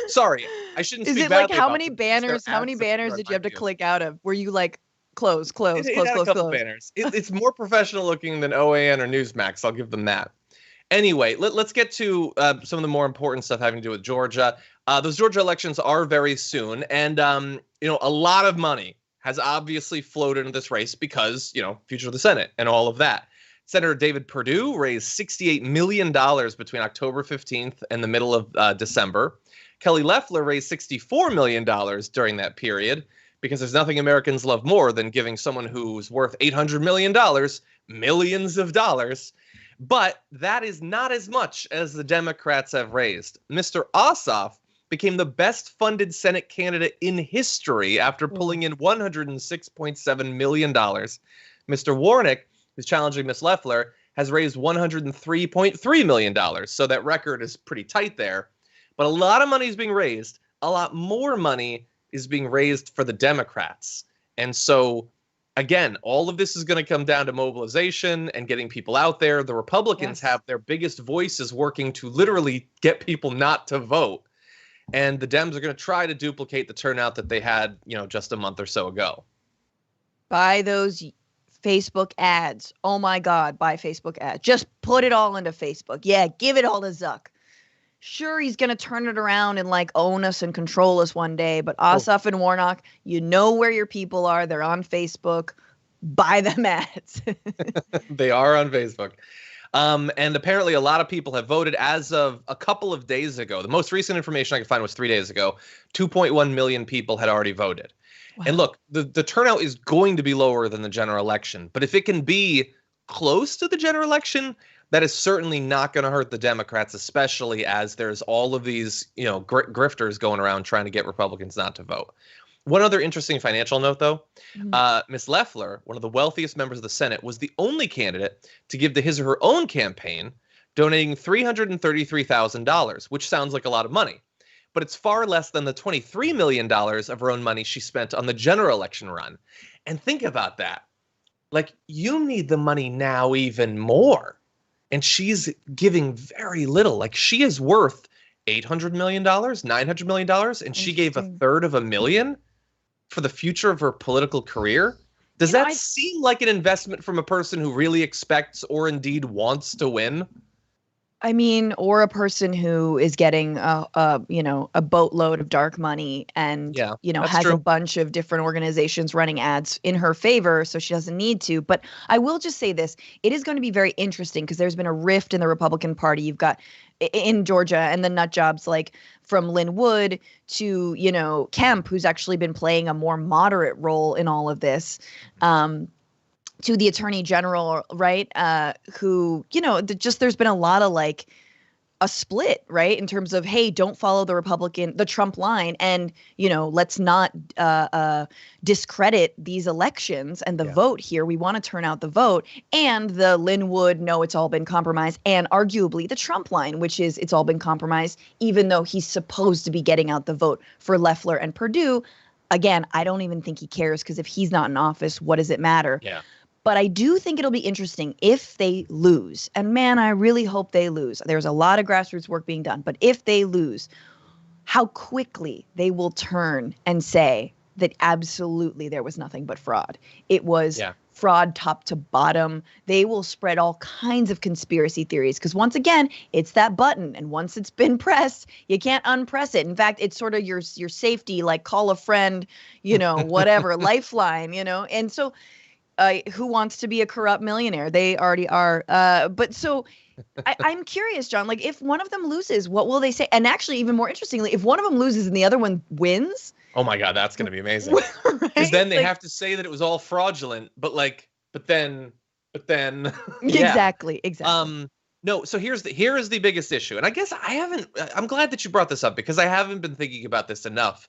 [SPEAKER 1] sorry, I shouldn't speak badly.
[SPEAKER 2] Is it like how many banners did you have to click out of? Were you like close?
[SPEAKER 1] Banners. It's more professional looking than OAN or Newsmax. I'll give them that. Anyway, let's get to some of the more important stuff having to do with Georgia. Those Georgia elections are very soon, and you know, a lot of money has obviously flowed into this race because, you know, future of the Senate and all of that. Senator David Perdue raised $68 million between October 15th and the middle of December. Kelly Loeffler raised $64 million during that period, because there's nothing Americans love more than giving someone who's worth $800 million millions of dollars. But that is not as much as the Democrats have raised. Mr. Ossoff became the best funded Senate candidate in history after pulling in $106.7 million. Mr. Warnock, who's challenging Ms. Loeffler, has raised $103.3 million. So that record is pretty tight there. But a lot of money is being raised. A lot more money is being raised for the Democrats. And so, again, all of this is going to come down to mobilization and getting people out there. The Republicans have their biggest voices working to literally get people not to vote. And the Dems are going to try to duplicate the turnout that they had, you know, just a month or so ago.
[SPEAKER 2] Buy those Facebook ads. Oh my God, buy Facebook ads. Just put it all into Facebook. Yeah, give it all to Zuck. Sure, he's going to turn it around and like own us and control us one day. But Ossoff and Warnock, you know where your people are. They're on Facebook. Buy them ads.
[SPEAKER 1] They are on Facebook. And apparently a lot of people have voted as of a couple of days ago. The most recent information I could find was 3 days ago. 2.1 million people had already voted. Wow. And look, the turnout is going to be lower than the general election. But if it can be close to the general election, that is certainly not going to hurt the Democrats, especially as there's all of these, you know, grifters going around trying to get Republicans not to vote. One other interesting financial note, though, Ms. Loeffler, one of the wealthiest members of the Senate, was the only candidate to give to his or her own campaign, donating $333,000, which sounds like a lot of money. But it's far less than the $23 million of her own money she spent on the general election run. And think about that. Like, you need the money now even more. And she's giving very little. Like, she is worth $800 million, $900 million, and she gave $1/3 for the future of her political career. Does that seem like an investment from a person who really expects or indeed wants to win?
[SPEAKER 2] I mean, or a person who is getting you know, a boatload of dark money and, you know, has a bunch of different organizations running ads in her favor, so she doesn't need to. But I will just say this. It is going to be very interesting because there's been a rift in the Republican Party. You've got in Georgia and the nut jobs like from Lin Wood to, you know, Kemp, who's actually been playing a more moderate role in all of this. To the attorney general, right, who, you know, there's been a lot of like a split, right, in terms of, hey, don't follow the Trump line. And, you know, let's not discredit these elections and the vote here. We want to turn out the vote. And the Lin Wood, no, it's all been compromised. And arguably the Trump line, which is it's all been compromised, even though he's supposed to be getting out the vote for Loeffler and Perdue. Again, I don't even think he cares because if he's not in office, what does it matter? Yeah. But I do think it'll be interesting if they lose. And man, I really hope they lose. There's a lot of grassroots work being done. But if they lose, how quickly they will turn and say that absolutely there was nothing but fraud. It was fraud top to bottom. They will spread all kinds of conspiracy theories because once again, it's that button. And once it's been pressed, you can't unpress it. In fact, it's sort of your safety, like call a friend, you know, whatever, lifeline, you know. And so Who Wants to Be a Corrupt Millionaire? They already are. But so I'm curious, John, like if one of them loses, what will they say? And actually, even more interestingly, if one of them loses and the other one wins.
[SPEAKER 1] Oh my God, that's going to be amazing. Because
[SPEAKER 2] right?
[SPEAKER 1] then they have to say that it was all fraudulent, but then. Yeah.
[SPEAKER 2] Exactly.
[SPEAKER 1] No, so here is the biggest issue. And I guess I'm glad that you brought this up because I haven't been thinking about this enough.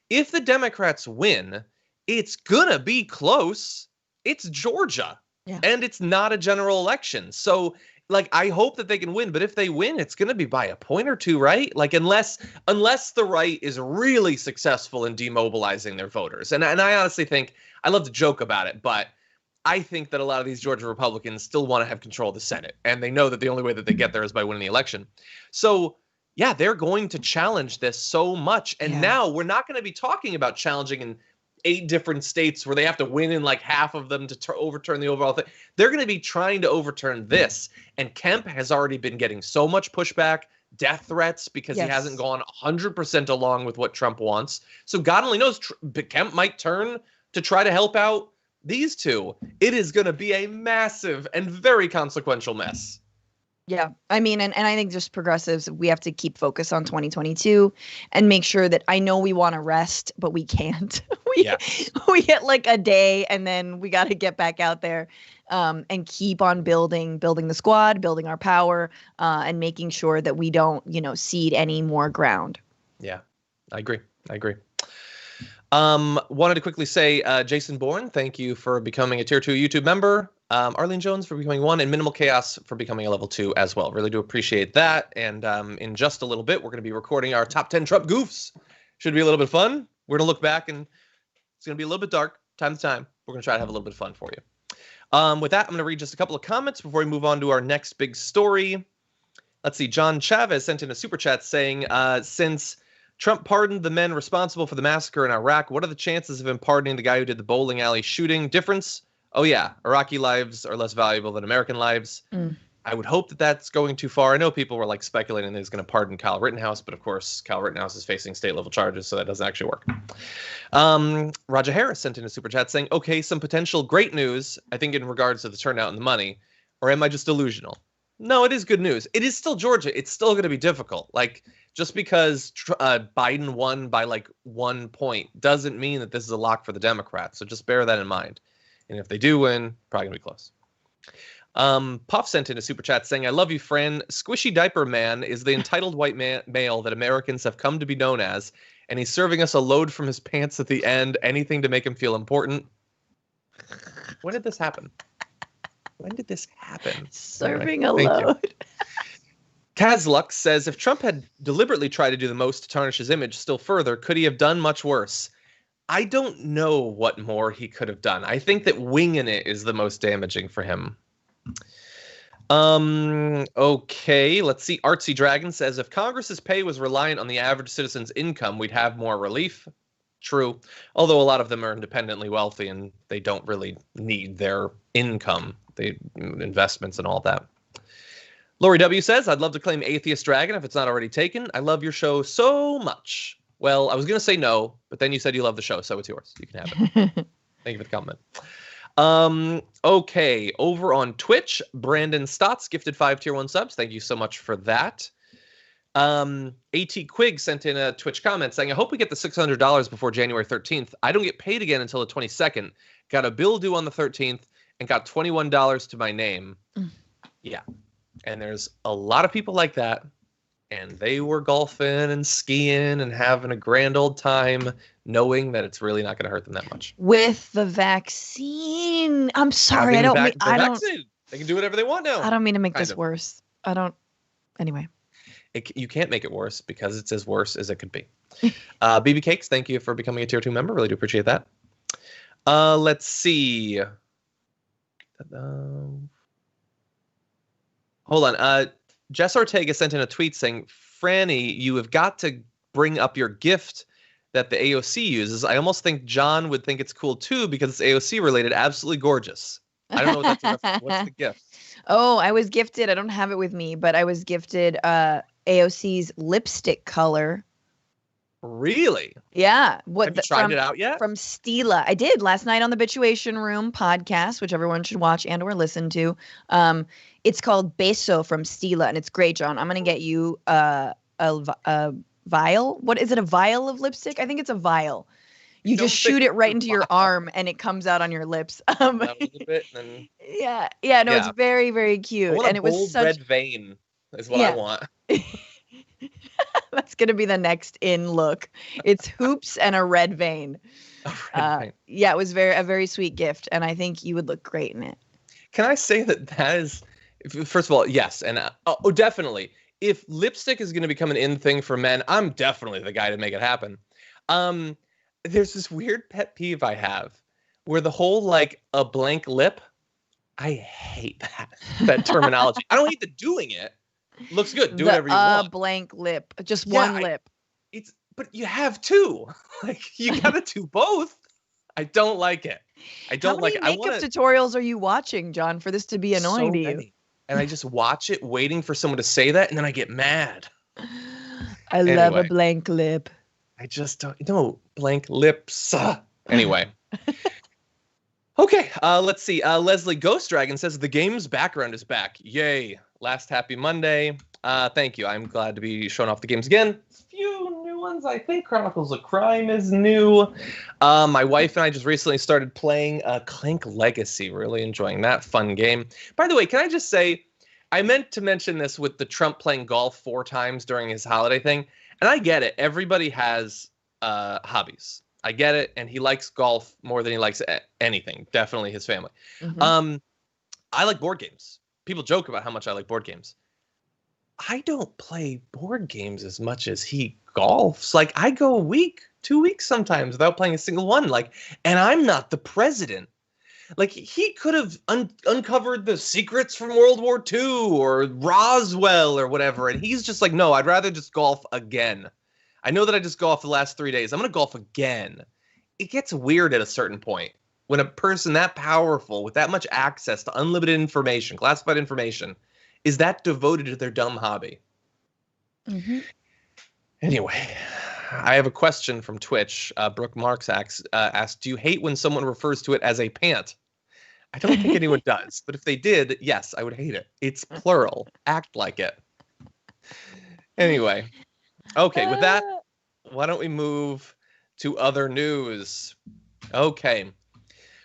[SPEAKER 1] If the Democrats win, it's gonna be close. It's Georgia.
[SPEAKER 2] Yeah.
[SPEAKER 1] And it's not a general election. So like I hope that they can win, but if they win, it's gonna be by a point or two, right? Like unless the right is really successful in demobilizing their voters. And I honestly think I love to joke about it, but I think that a lot of these Georgia Republicans still want to have control of the Senate, and they know that the only way that they get there is by winning the election. So, yeah, they're going to challenge this so much. And now we're not going to be talking about challenging in 8 different states where they have to win in like half of them to overturn the overall thing. They're going to be trying to overturn this. And Kemp has already been getting so much pushback, death threats, because he hasn't gone 100% along with what Trump wants. So God only knows Kemp might turn to try to help out these two. It is going to be a massive and very consequential mess.
[SPEAKER 2] Yeah. I mean, and I think just progressives, we have to keep focus on 2022 and make sure that I know we want to rest, but we can't. We get like a day and then we got to get back out there and keep on building the squad, building our power, and making sure that we don't, cede any more ground.
[SPEAKER 1] Yeah, I agree. Wanted to quickly say, Jason Bourne, thank you for becoming a tier 2 YouTube member. Arlene Jones for becoming 1, and Minimal Chaos for becoming a level 2 as well. Really do appreciate that. And in just a little bit, we're going to be recording our top 10 Trump goofs. Should be a little bit fun. We're going to look back and it's going to be a little bit dark time to time. We're going to try to have a little bit of fun for you. With that, I'm going to read just a couple of comments before we move on to our next big story. Let's see. John Chavez sent in a super chat saying, since Trump pardoned the men responsible for the massacre in Iraq, what are the chances of him pardoning the guy who did the bowling alley shooting? Difference? Oh, yeah. Iraqi lives are less valuable than American lives. I would hope that that's going too far. I know people were like speculating that he's going to pardon Kyle Rittenhouse, but of course, Kyle Rittenhouse is facing state level charges, so that doesn't actually work. Roger Harris sent in a super chat saying, okay, some potential great news, I think in regards to the turnout and the money, or am I just delusional? No, it is good news. It is still Georgia. It's still going to be difficult. Like, just because Biden won by like 1 point doesn't mean that this is a lock for the Democrats. So just bear that in mind. And if they do win, probably gonna be close. Puff sent in a super chat saying, I love you, Fran. Squishy Diaper Man is the entitled white male that Americans have come to be known as, and he's serving us a load from his pants at the end. Anything to make him feel important. When did this happen?
[SPEAKER 2] Serving a load.
[SPEAKER 1] Kazlux says, if Trump had deliberately tried to do the most to tarnish his image still further, could he have done much worse? I don't know what more he could have done. I think that winging it is the most damaging for him. Okay, let's see. Artsy Dragon says, if Congress's pay was reliant on the average citizen's income, we'd have more relief. True. Although a lot of them are independently wealthy and they don't really need their income, they investments and all that. Lori W says, I'd love to claim Atheist Dragon if it's not already taken. I love your show so much. Well, I was going to say no, but then you said you love the show, so it's yours. You can have it. Thank you for the comment. Okay, over on Twitch, Brandon Stotts gifted 5 tier 1 subs. Thank you so much for that. AT Quig sent in a Twitch comment saying, I hope we get the $600 before January 13th. I don't get paid again until the 22nd. Got a bill due on the 13th and got $21 to my name. Yeah. And there's a lot of people like that, and they were golfing and skiing and having a grand old time, knowing that it's really not going to hurt them that much.
[SPEAKER 2] With the vaccine, I'm sorry,
[SPEAKER 1] They can do whatever they want now.
[SPEAKER 2] I don't mean to make this worse. Anyway.
[SPEAKER 1] You can't make it worse because it's as worse as it could be. BB Cakes, thank you for becoming a tier 2 member. Really do appreciate that. Let's see. Hold on. Jess Ortega sent in a tweet saying, Franny, you have got to bring up your gift that the AOC uses. I almost think John would think it's cool too because it's AOC related. Absolutely gorgeous. I don't know what that's about. What's the gift?
[SPEAKER 2] Oh, I was gifted. I don't have it with me, but I was gifted AOC's lipstick color.
[SPEAKER 1] Really?
[SPEAKER 2] Yeah.
[SPEAKER 1] Have you tried it out yet?
[SPEAKER 2] From Stila. I did last night on the Bitchuation Room podcast, which everyone should watch and or listen to. It's called Beso from Stila, and it's great, John. I'm going to get you a vial. What is it, a vial of lipstick? I think it's a vial. You just shoot it right into your arm, and it comes out on your lips.
[SPEAKER 1] A little bit, and then...
[SPEAKER 2] No, it's very, very cute.
[SPEAKER 1] And it was such red vein is what I want.
[SPEAKER 2] That's going to be the next in look. It's hoops and a red vein. Vein. Yeah, it was a very sweet gift, and I think you would look great in it. Can
[SPEAKER 1] I say that is, first of all, yes, and definitely. If lipstick is going to become an in thing for men, I'm definitely the guy to make it happen. There's this weird pet peeve I have where the whole like a blank lip, I hate that terminology. I don't hate the doing it. Looks good. Do whatever you want.
[SPEAKER 2] Blank lip, just one lip.
[SPEAKER 1] But you have two. Like you gotta do both. I don't like it. I don't like it.
[SPEAKER 2] How many makeup tutorials are you watching, John, for this to be annoying to you?
[SPEAKER 1] And I just watch it, waiting for someone to say that, and then I get mad.
[SPEAKER 2] I love a blank lip.
[SPEAKER 1] I just don't. No, blank lips. Anyway. Okay, let's see. Leslie Ghost Dragon says the game's background is back. Yay. Last happy Monday. Thank you. I'm glad to be showing off the games again. Few new ones. I think Chronicles of Crime is new. My wife and I just recently started playing Clank Legacy. Really enjoying that fun game. By the way, can I just say, I meant to mention this with the Trump playing golf 4 times during his holiday thing. And I get it. Everybody has hobbies. I get it. And he likes golf more than he likes anything. Definitely his family. Mm-hmm. I like board games. People joke about how much I like board games. I don't play board games as much as he golfs. Like I go a week, 2 weeks sometimes without playing a single one. Like, and I'm not the president. Like he could have uncovered the secrets from World War II or Roswell or whatever. And he's just like, no, I'd rather just golf again. I know that I just golfed the last 3 days. I'm going to golf again. It gets weird at a certain point when a person that powerful with that much access to unlimited information, classified information, is that devoted to their dumb hobby. Mm-hmm. Anyway, I have a question from Twitch. Brooke Marks asked, do you hate when someone refers to it as a pant? I don't think anyone does, but if they did, yes, I would hate it. It's plural. Act like it. Anyway, okay, with that, why don't we move to other news? Okay.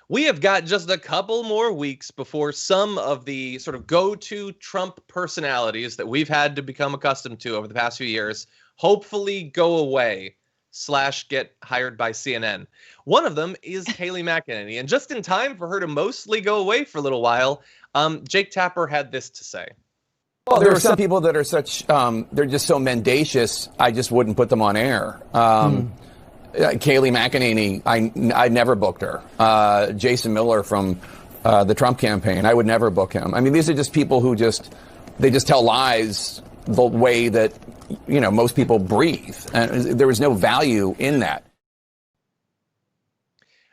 [SPEAKER 1] We have got just a couple more weeks before some of the sort of go-to Trump personalities that we've had to become accustomed to over the past few years hopefully go away / get hired by CNN. One of them is Kayleigh McEnany. And just in time for her to mostly go away for a little while, Jake Tapper had this to say.
[SPEAKER 3] Well, there are some people that are such, they're just so mendacious, I just wouldn't put them on air. Kayleigh McEnany, I never booked her. Jason Miller from the Trump campaign, I would never book him. I mean, these are just people who they just tell lies the way that, most people breathe. And there was no value in that.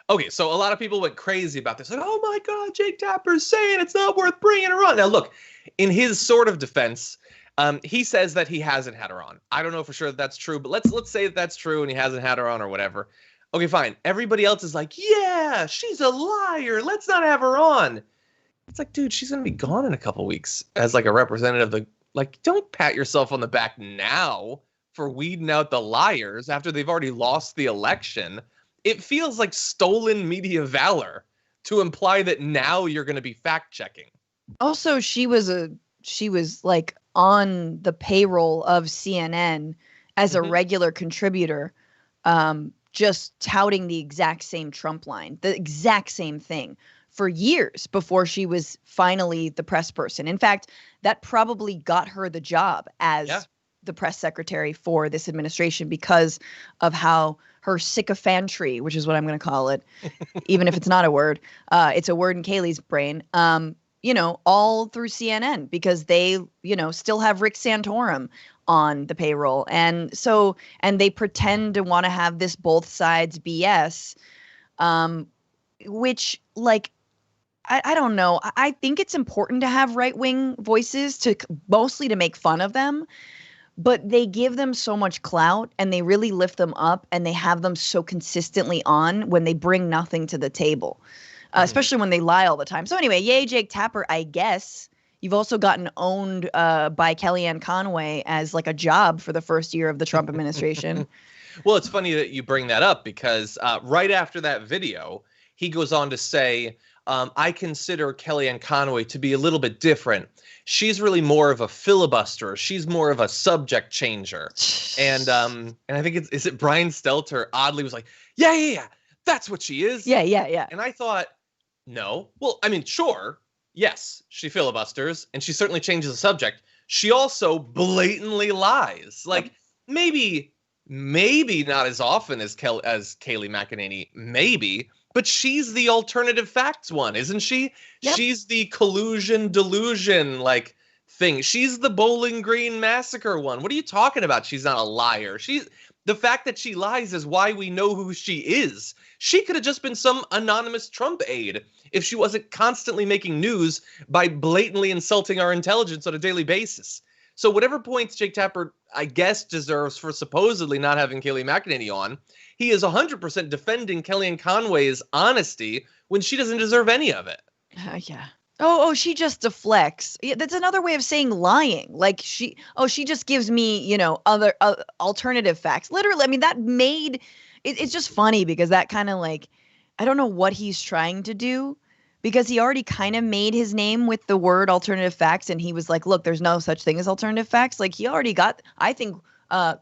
[SPEAKER 1] Okay, so a lot of people went crazy about this. Like, oh my God, Jake Tapper's saying it's not worth bringing her on. Now, look, in his sort of defense, he says that he hasn't had her on. I don't know for sure that that's true, but let's say that that's true and he hasn't had her on or whatever. Okay, fine. Everybody else is like, yeah, she's a liar. Let's not have her on. It's like, dude, she's going to be gone in a couple weeks as like a representative of don't pat yourself on the back now for weeding out the liars after they've already lost the election. It feels like stolen media valor to imply that now you're going to be fact checking.
[SPEAKER 2] Also, she was like on the payroll of CNN as a regular contributor, just touting the exact same Trump line, the exact same thing for years before she was finally the press person. In fact, that probably got her the job as the press secretary for this administration because of how her sycophantry, which is what I'm going to call it, even if it's not a word, it's a word in Kayleigh's brain, all through CNN because they, still have Rick Santorum on the payroll. And they pretend to want to have this both sides BS, which I don't know. I think it's important to have right-wing voices mostly to make fun of them. but they give them so much clout and they really lift them up and they have them so consistently on when they bring nothing to the table, especially when they lie all the time. So anyway, yay, Jake Tapper, I guess. You've also gotten owned by Kellyanne Conway as like a job for the first year of the Trump administration.
[SPEAKER 1] Well, it's funny that you bring that up because right after that video, he goes on to say, I consider Kellyanne Conway to be a little bit different. She's really more of a filibusterer. She's more of a subject changer. And I think is it Brian Stelter oddly was like, yeah, that's what she is.
[SPEAKER 2] Yeah.
[SPEAKER 1] And I thought, no. Well, I mean, sure. Yes, she filibusters and she certainly changes the subject. She also blatantly lies. Like maybe not as often as Kayleigh McEnany, maybe, but she's the alternative facts one, isn't she? Yep. She's the collusion delusion like thing. She's the Bowling Green massacre one. What are you talking about? She's not a liar. The fact that she lies is why we know who she is. She could have just been some anonymous Trump aide if she wasn't constantly making news by blatantly insulting our intelligence on a daily basis. So whatever points Jake Tapper, I guess, deserves for supposedly not having Kayleigh McEnany on, he is 100% defending Kellyanne Conway's honesty when she doesn't deserve any of it.
[SPEAKER 2] Yeah. Oh, she just deflects. Yeah, that's another way of saying lying. Like she just gives me, other alternative facts. Literally, I mean, that made it's just funny because that kind of like, I don't know what he's trying to do because he already kind of made his name with the word alternative facts. And he was like, look, there's no such thing as alternative facts. Like he already got, I think,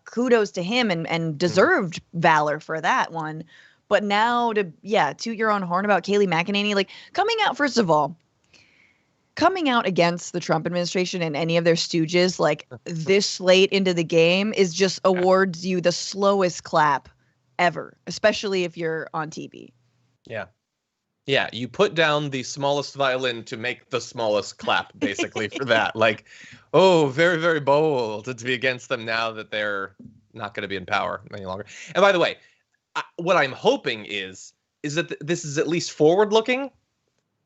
[SPEAKER 2] kudos to him and deserved valor for that one. But now to toot your own horn about Kayleigh McEnany, like coming out against the Trump administration and any of their stooges like this late into the game is just awards you the slowest clap ever, especially if you're on TV.
[SPEAKER 1] Yeah. Yeah, you put down the smallest violin to make the smallest clap, basically, for that. Like, oh, very, very bold to be against them now that they're not going to be in power any longer. And by the way, what I'm hoping is that this is at least forward-looking.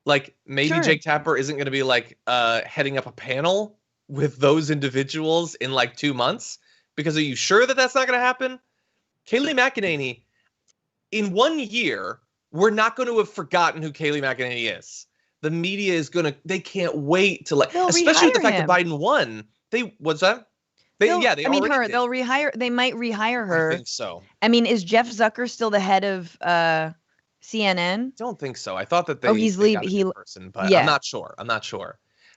[SPEAKER 1] Like, maybe sure. Jake Tapper isn't going to be, like, heading up a panel with those individuals in, like, 2 months. Because are you sure that that's not going to happen? Kayleigh McEnany, in 1 year, we're not going to have forgotten who Kayleigh McEnany is. The media is going to, they can't wait to like, especially with the fact that Biden won. What's that? They might rehire her.
[SPEAKER 2] I
[SPEAKER 1] think so.
[SPEAKER 2] I mean, is Jeff Zucker still the head of CNN?
[SPEAKER 1] Don't think so. I thought that
[SPEAKER 2] he's leaving.
[SPEAKER 1] Person, but yeah. I'm not sure.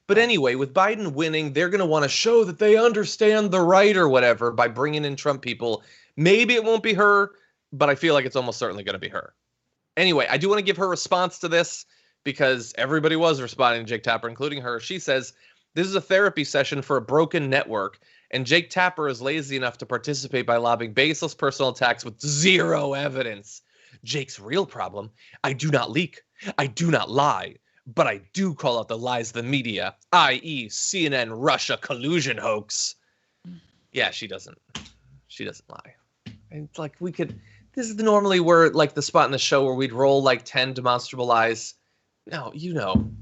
[SPEAKER 1] But anyway, with Biden winning, they're going to want to show that they understand the right or whatever by bringing in Trump people. Maybe it won't be her, but I feel like it's almost certainly going to be her. Anyway, I do want to give her response to this because everybody was responding to Jake Tapper, including her. She says, this is a therapy session for a broken network, and Jake Tapper is lazy enough to participate by lobbing baseless personal attacks with zero evidence. Jake's real problem, I do not leak, I do not lie, but I do call out the lies of the media, i.e. CNN Russia collusion hoax. Yeah, she doesn't lie. It's like this is normally where like the spot in the show where we'd roll like 10 demonstrable lies. No, you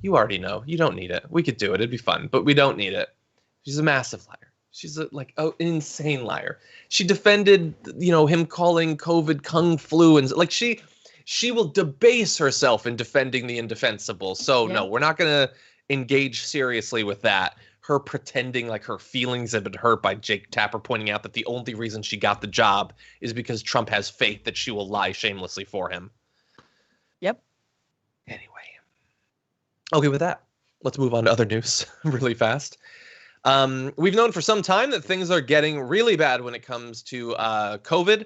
[SPEAKER 1] already know. You don't need it. We could do it. It'd be fun, but we don't need it. She's a massive liar. She's an insane liar. She defended, him calling COVID Kung flu and like she will debase herself in defending the indefensible. So no, we're not going to engage seriously with that. Her pretending like her feelings have been hurt by Jake Tapper pointing out that the only reason she got the job is because Trump has faith that she will lie shamelessly for him.
[SPEAKER 2] Yep.
[SPEAKER 1] Anyway. Okay, with that, let's move on to other news really fast. We've known for some time that things are getting really bad when it comes to COVID.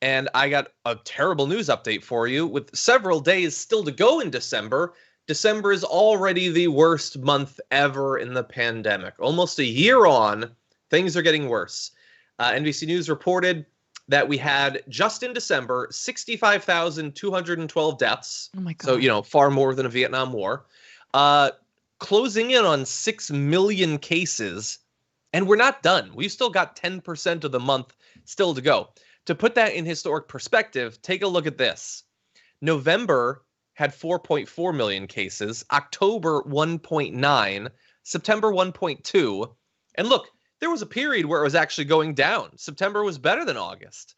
[SPEAKER 1] And I got a terrible news update for you. With several days still to go in December, December is already the worst month ever in the pandemic. Almost a year on, things are getting worse. NBC News reported that we had, just in December, 65,212 deaths.
[SPEAKER 2] Oh my God.
[SPEAKER 1] So, far more than a Vietnam War. Closing in on 6 million cases. And we're not done. We've still got 10% of the month still to go. To put that in historic perspective, take a look at this. November had 4.4 million cases, October 1.9, September 1.2. And look, there was a period where it was actually going down. September was better than August.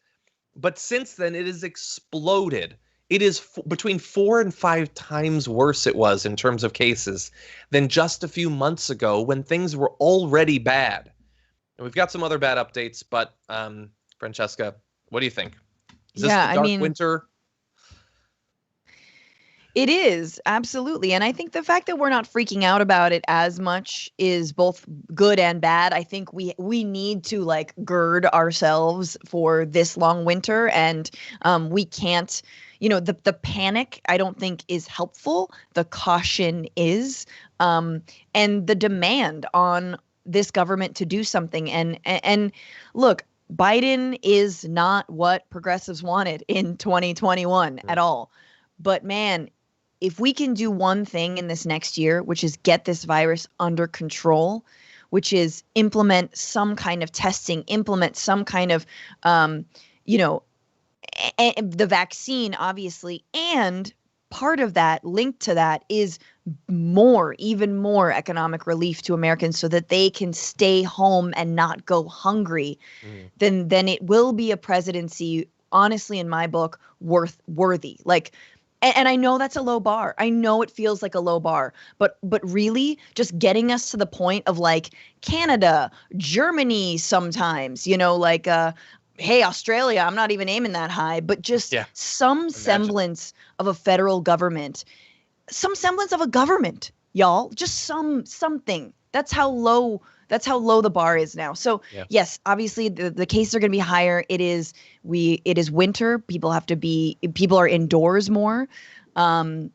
[SPEAKER 1] But since then, it has exploded. It is between 4 and 5 times worse it was in terms of cases than just a few months ago when things were already bad. And we've got some other bad updates, but Francesca, what do you think? Is this the dark winter?
[SPEAKER 2] It is, absolutely. And I think the fact that we're not freaking out about it as much is both good and bad. I think we need to like gird ourselves for this long winter, and we can't, the panic I don't think is helpful. The caution is, and the demand on this government to do something. And look, Biden is not what progressives wanted in 2021 at all. But man, if we can do one thing in this next year, which is get this virus under control, which is implement some kind of testing, implement some kind of, the vaccine, obviously, and part of that, linked to that, is even more economic relief to Americans so that they can stay home and not go hungry, then it will be a presidency, honestly, in my book, worthy. Like, and I know that's a low bar. I know it feels like a low bar, but really just getting us to the point of like Canada, Germany sometimes, hey, Australia, I'm not even aiming that high, but just some semblance of a federal government, some semblance of a government, y'all, just something. That's how low the bar is now. So yes, obviously the cases are going to be higher. It is winter. People are indoors more. And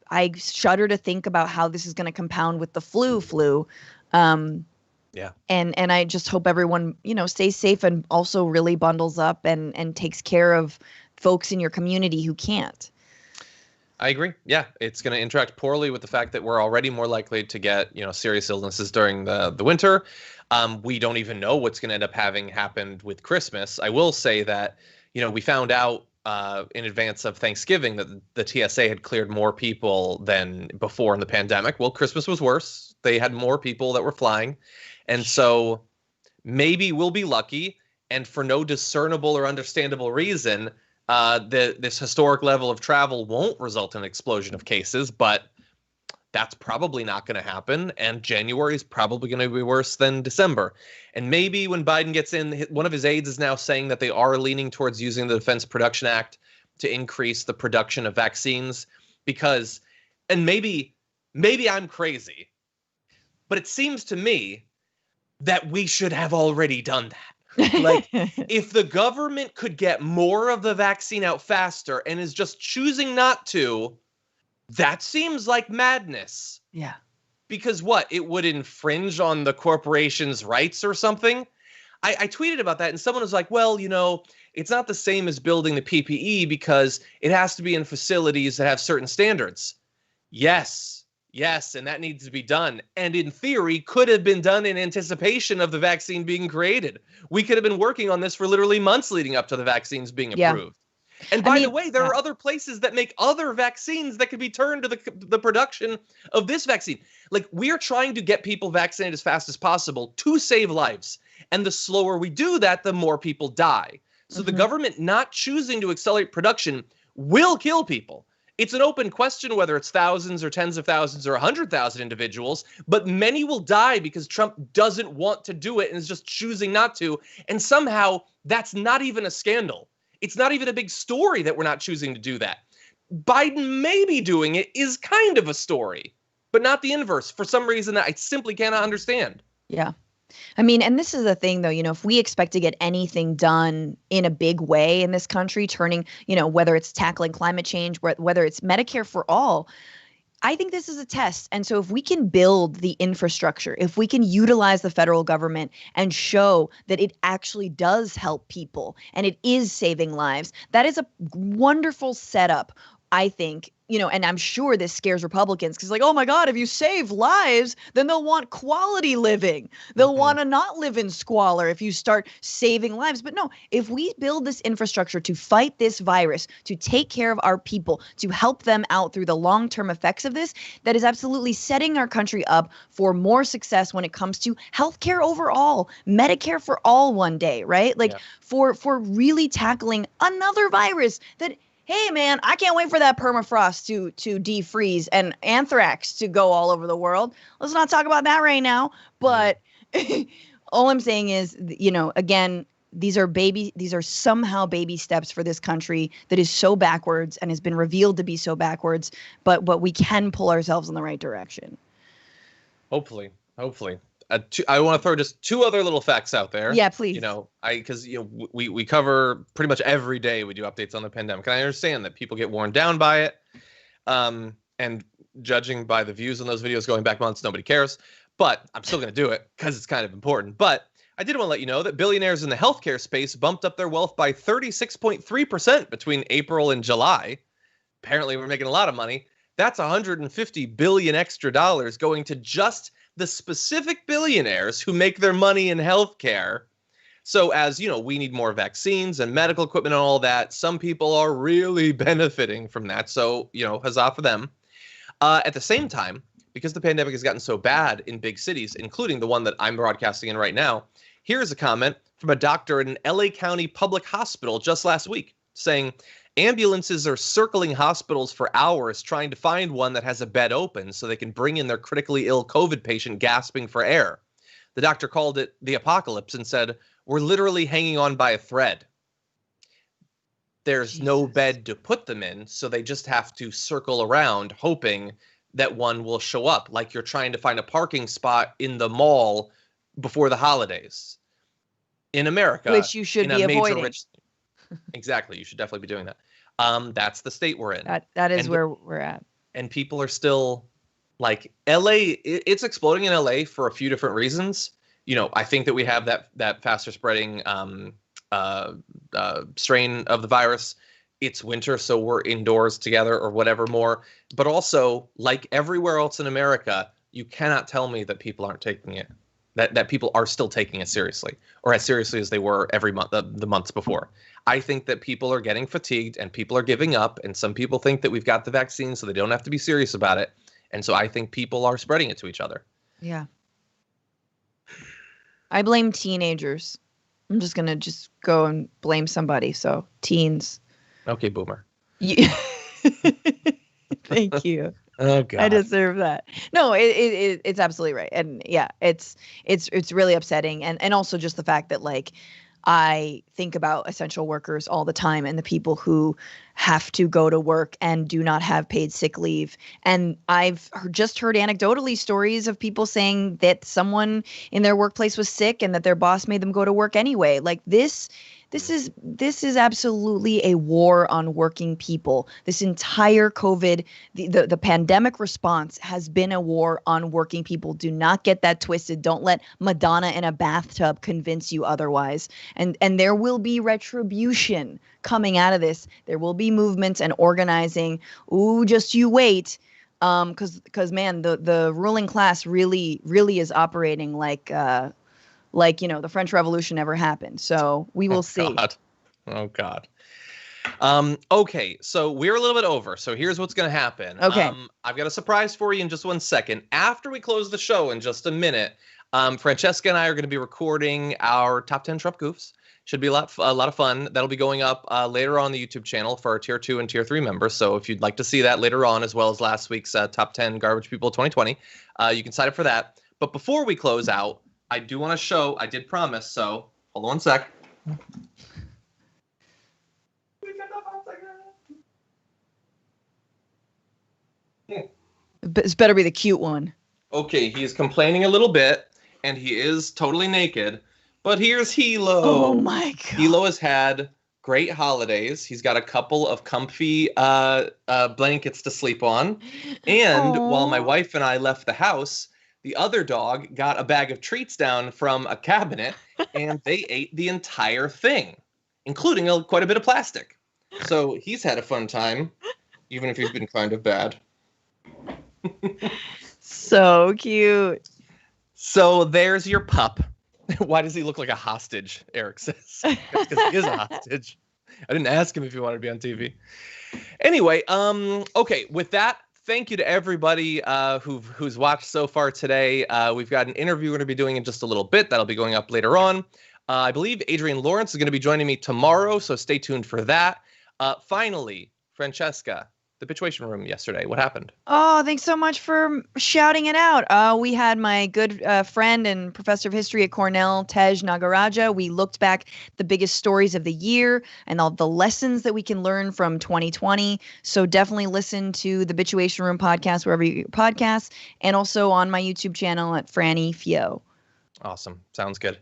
[SPEAKER 2] I shudder to think about how this is going to compound with the flu. And I just hope everyone, stays safe and also really bundles up and takes care of folks in your community who can't.
[SPEAKER 1] I agree. Yeah, it's going to interact poorly with the fact that we're already more likely to get, serious illnesses during the winter. We don't even know what's going to end up having happened with Christmas. I will say that, we found out in advance of Thanksgiving that the TSA had cleared more people than before in the pandemic. Well, Christmas was worse. They had more people that were flying. And so maybe we'll be lucky, and for no discernible or understandable reason, this historic level of travel won't result in an explosion of cases, but that's probably not going to happen. And January is probably going to be worse than December. And maybe when Biden gets in, one of his aides is now saying that they are leaning towards using the Defense Production Act to increase the production of vaccines because, and maybe I'm crazy, but it seems to me that we should have already done that. Like, if the government could get more of the vaccine out faster and is just choosing not to, that seems like madness.
[SPEAKER 2] Yeah.
[SPEAKER 1] Because what? It would infringe on the corporation's rights or something? I tweeted about that, and someone was like, well, it's not the same as building the PPE because it has to be in facilities that have certain standards. Yes, and that needs to be done. And in theory, could have been done in anticipation of the vaccine being created. We could have been working on this for literally months leading up to the vaccines being approved. And by the way, there are other places that make other vaccines that could be turned to the production of this vaccine. Like, we are trying to get people vaccinated as fast as possible to save lives. And the slower we do that, the more people die. So the government not choosing to accelerate production will kill people. It's an open question whether it's thousands or tens of thousands or 100,000 individuals, but many will die because Trump doesn't want to do it and is just choosing not to. And somehow that's not even a scandal. It's not even a big story that we're not choosing to do that. Biden maybe doing it is kind of a story, but not the inverse for some reason that I simply cannot understand.
[SPEAKER 2] Yeah. I mean, and this is the thing, though, if we expect to get anything done in a big way in this country, turning, whether it's tackling climate change, whether it's Medicare for all, I think this is a test. And so if we can build the infrastructure, if we can utilize the federal government and show that it actually does help people and it is saving lives, that is a wonderful setup. I think, and I'm sure this scares Republicans because, like, oh my God, if you save lives, then they'll want quality living. They'll want to not live in squalor if you start saving lives. But no, if we build this infrastructure to fight this virus, to take care of our people, to help them out through the long-term effects of this, that is absolutely setting our country up for more success when it comes to healthcare overall, Medicare for all one day, right? Like for really tackling another virus that, hey, man, I can't wait for that permafrost to defreeze and anthrax to go all over the world. Let's not talk about that right now. But all I'm saying is, again, these are somehow baby steps for this country that is so backwards and has been revealed to be so backwards. But we can pull ourselves in the right direction. Hopefully.
[SPEAKER 1] I want to throw just two other little facts out there.
[SPEAKER 2] Yeah, please.
[SPEAKER 1] Because we cover pretty much every day we do updates on the pandemic. And I understand that people get worn down by it. And judging by the views on those videos going back months, nobody cares. But I'm still going to do it because it's kind of important. But I did want to let you know that billionaires in the healthcare space bumped up their wealth by 36.3% between April and July. Apparently, we're making a lot of money. That's $150 billion extra dollars going to just the specific billionaires who make their money in healthcare. So as we need more vaccines and medical equipment and all that, some people are really benefiting from that. So, huzzah for them. At the same time, because the pandemic has gotten so bad in big cities, including the one that I'm broadcasting in right now, here's a comment from a doctor in an LA County public hospital just last week saying, ambulances are circling hospitals for hours trying to find one that has a bed open so they can bring in their critically ill COVID patient gasping for air. The doctor called it the apocalypse and said, we're literally hanging on by a thread. There's no bed to put them in, so they just have to circle around hoping that one will show up, like you're trying to find a parking spot in the mall before the holidays. In America,
[SPEAKER 2] which you should be avoiding.
[SPEAKER 1] Exactly. You should definitely be doing that. That's the state we're in.
[SPEAKER 2] That is where we're at.
[SPEAKER 1] And people are still like LA. It's exploding in LA for a few different reasons. I think that we have that faster spreading strain of the virus. It's winter, so we're indoors together or whatever more. But also, like everywhere else in America, you cannot tell me that people aren't taking it. That people are still taking it seriously, or as seriously as they were every month, the months before. I think that people are getting fatigued and people are giving up. And some people think that we've got the vaccine, so they don't have to be serious about it. And so I think people are spreading it to each other.
[SPEAKER 2] Yeah. I blame teenagers. I'm just going to go and blame somebody. So teens.
[SPEAKER 1] Okay, boomer.
[SPEAKER 2] Yeah. Thank you.
[SPEAKER 1] Oh God.
[SPEAKER 2] I deserve that. No, it's absolutely right. And yeah, it's really upsetting. And also just the fact that, like, I think about essential workers all the time and the people who have to go to work and do not have paid sick leave. And I've just heard anecdotally stories of people saying that someone in their workplace was sick and that their boss made them go to work anyway. Like this is absolutely a war on working people. This entire COVID, the pandemic response has been a war on working people. Do not get that twisted. Don't let Madonna in a bathtub convince you otherwise. And there will be retribution coming out of this. There will be movements and organizing. Ooh, just you wait. Because man, the ruling class really is operating like the French Revolution never happened. So we will see.
[SPEAKER 1] Oh God. Okay, so we're a little bit over. So here's what's going to happen.
[SPEAKER 2] Okay.
[SPEAKER 1] I've got a surprise for you in just 1 second. After we close the show in just a minute, Francesca and I are going to be recording our top 10 Trump goofs. Should be a lot of fun. That'll be going up later on the YouTube channel for our Tier 2 and Tier 3 members. So if you'd like to see that later on, as well as last week's top 10 Garbage People 2020, you can sign up for that. But before we close out, I do want to show, I did promise, so hold on 1 sec.
[SPEAKER 2] This better be the cute one.
[SPEAKER 1] Okay, he is complaining a little bit, and he is totally naked. But here's Hilo.
[SPEAKER 2] Oh my God.
[SPEAKER 1] Hilo has had great holidays. He's got a couple of comfy blankets to sleep on. And while my wife and I left the house, the other dog got a bag of treats down from a cabinet, and they ate the entire thing, including quite a bit of plastic. So he's had a fun time, even if he's been kind of bad.
[SPEAKER 2] So cute.
[SPEAKER 1] So there's your pup. Why does he look like a hostage? Eric says. That's because he is a hostage. I didn't ask him if he wanted to be on TV. Anyway, okay, with that, thank you to everybody who's watched so far today. We've got an interview we're going to be doing in just a little bit. That'll be going up later on. I believe Adrian Lawrence is going to be joining me tomorrow, so stay tuned for that. Finally, Francesca, the Bitchuation room yesterday. What happened?
[SPEAKER 2] Oh, thanks so much for shouting it out. We had my good friend and professor of history at Cornell, Tej Nagaraja. We looked back the biggest stories of the year and all the lessons that we can learn from 2020. So definitely listen to the Bitchuation Room podcast, wherever you get your podcasts, and also on my YouTube channel at Franny Fio.
[SPEAKER 1] Awesome. Sounds good.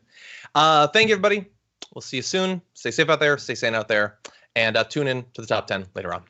[SPEAKER 1] Thank you, everybody. We'll see you soon. Stay safe out there. Stay sane out there. And tune in to the top 10 later on.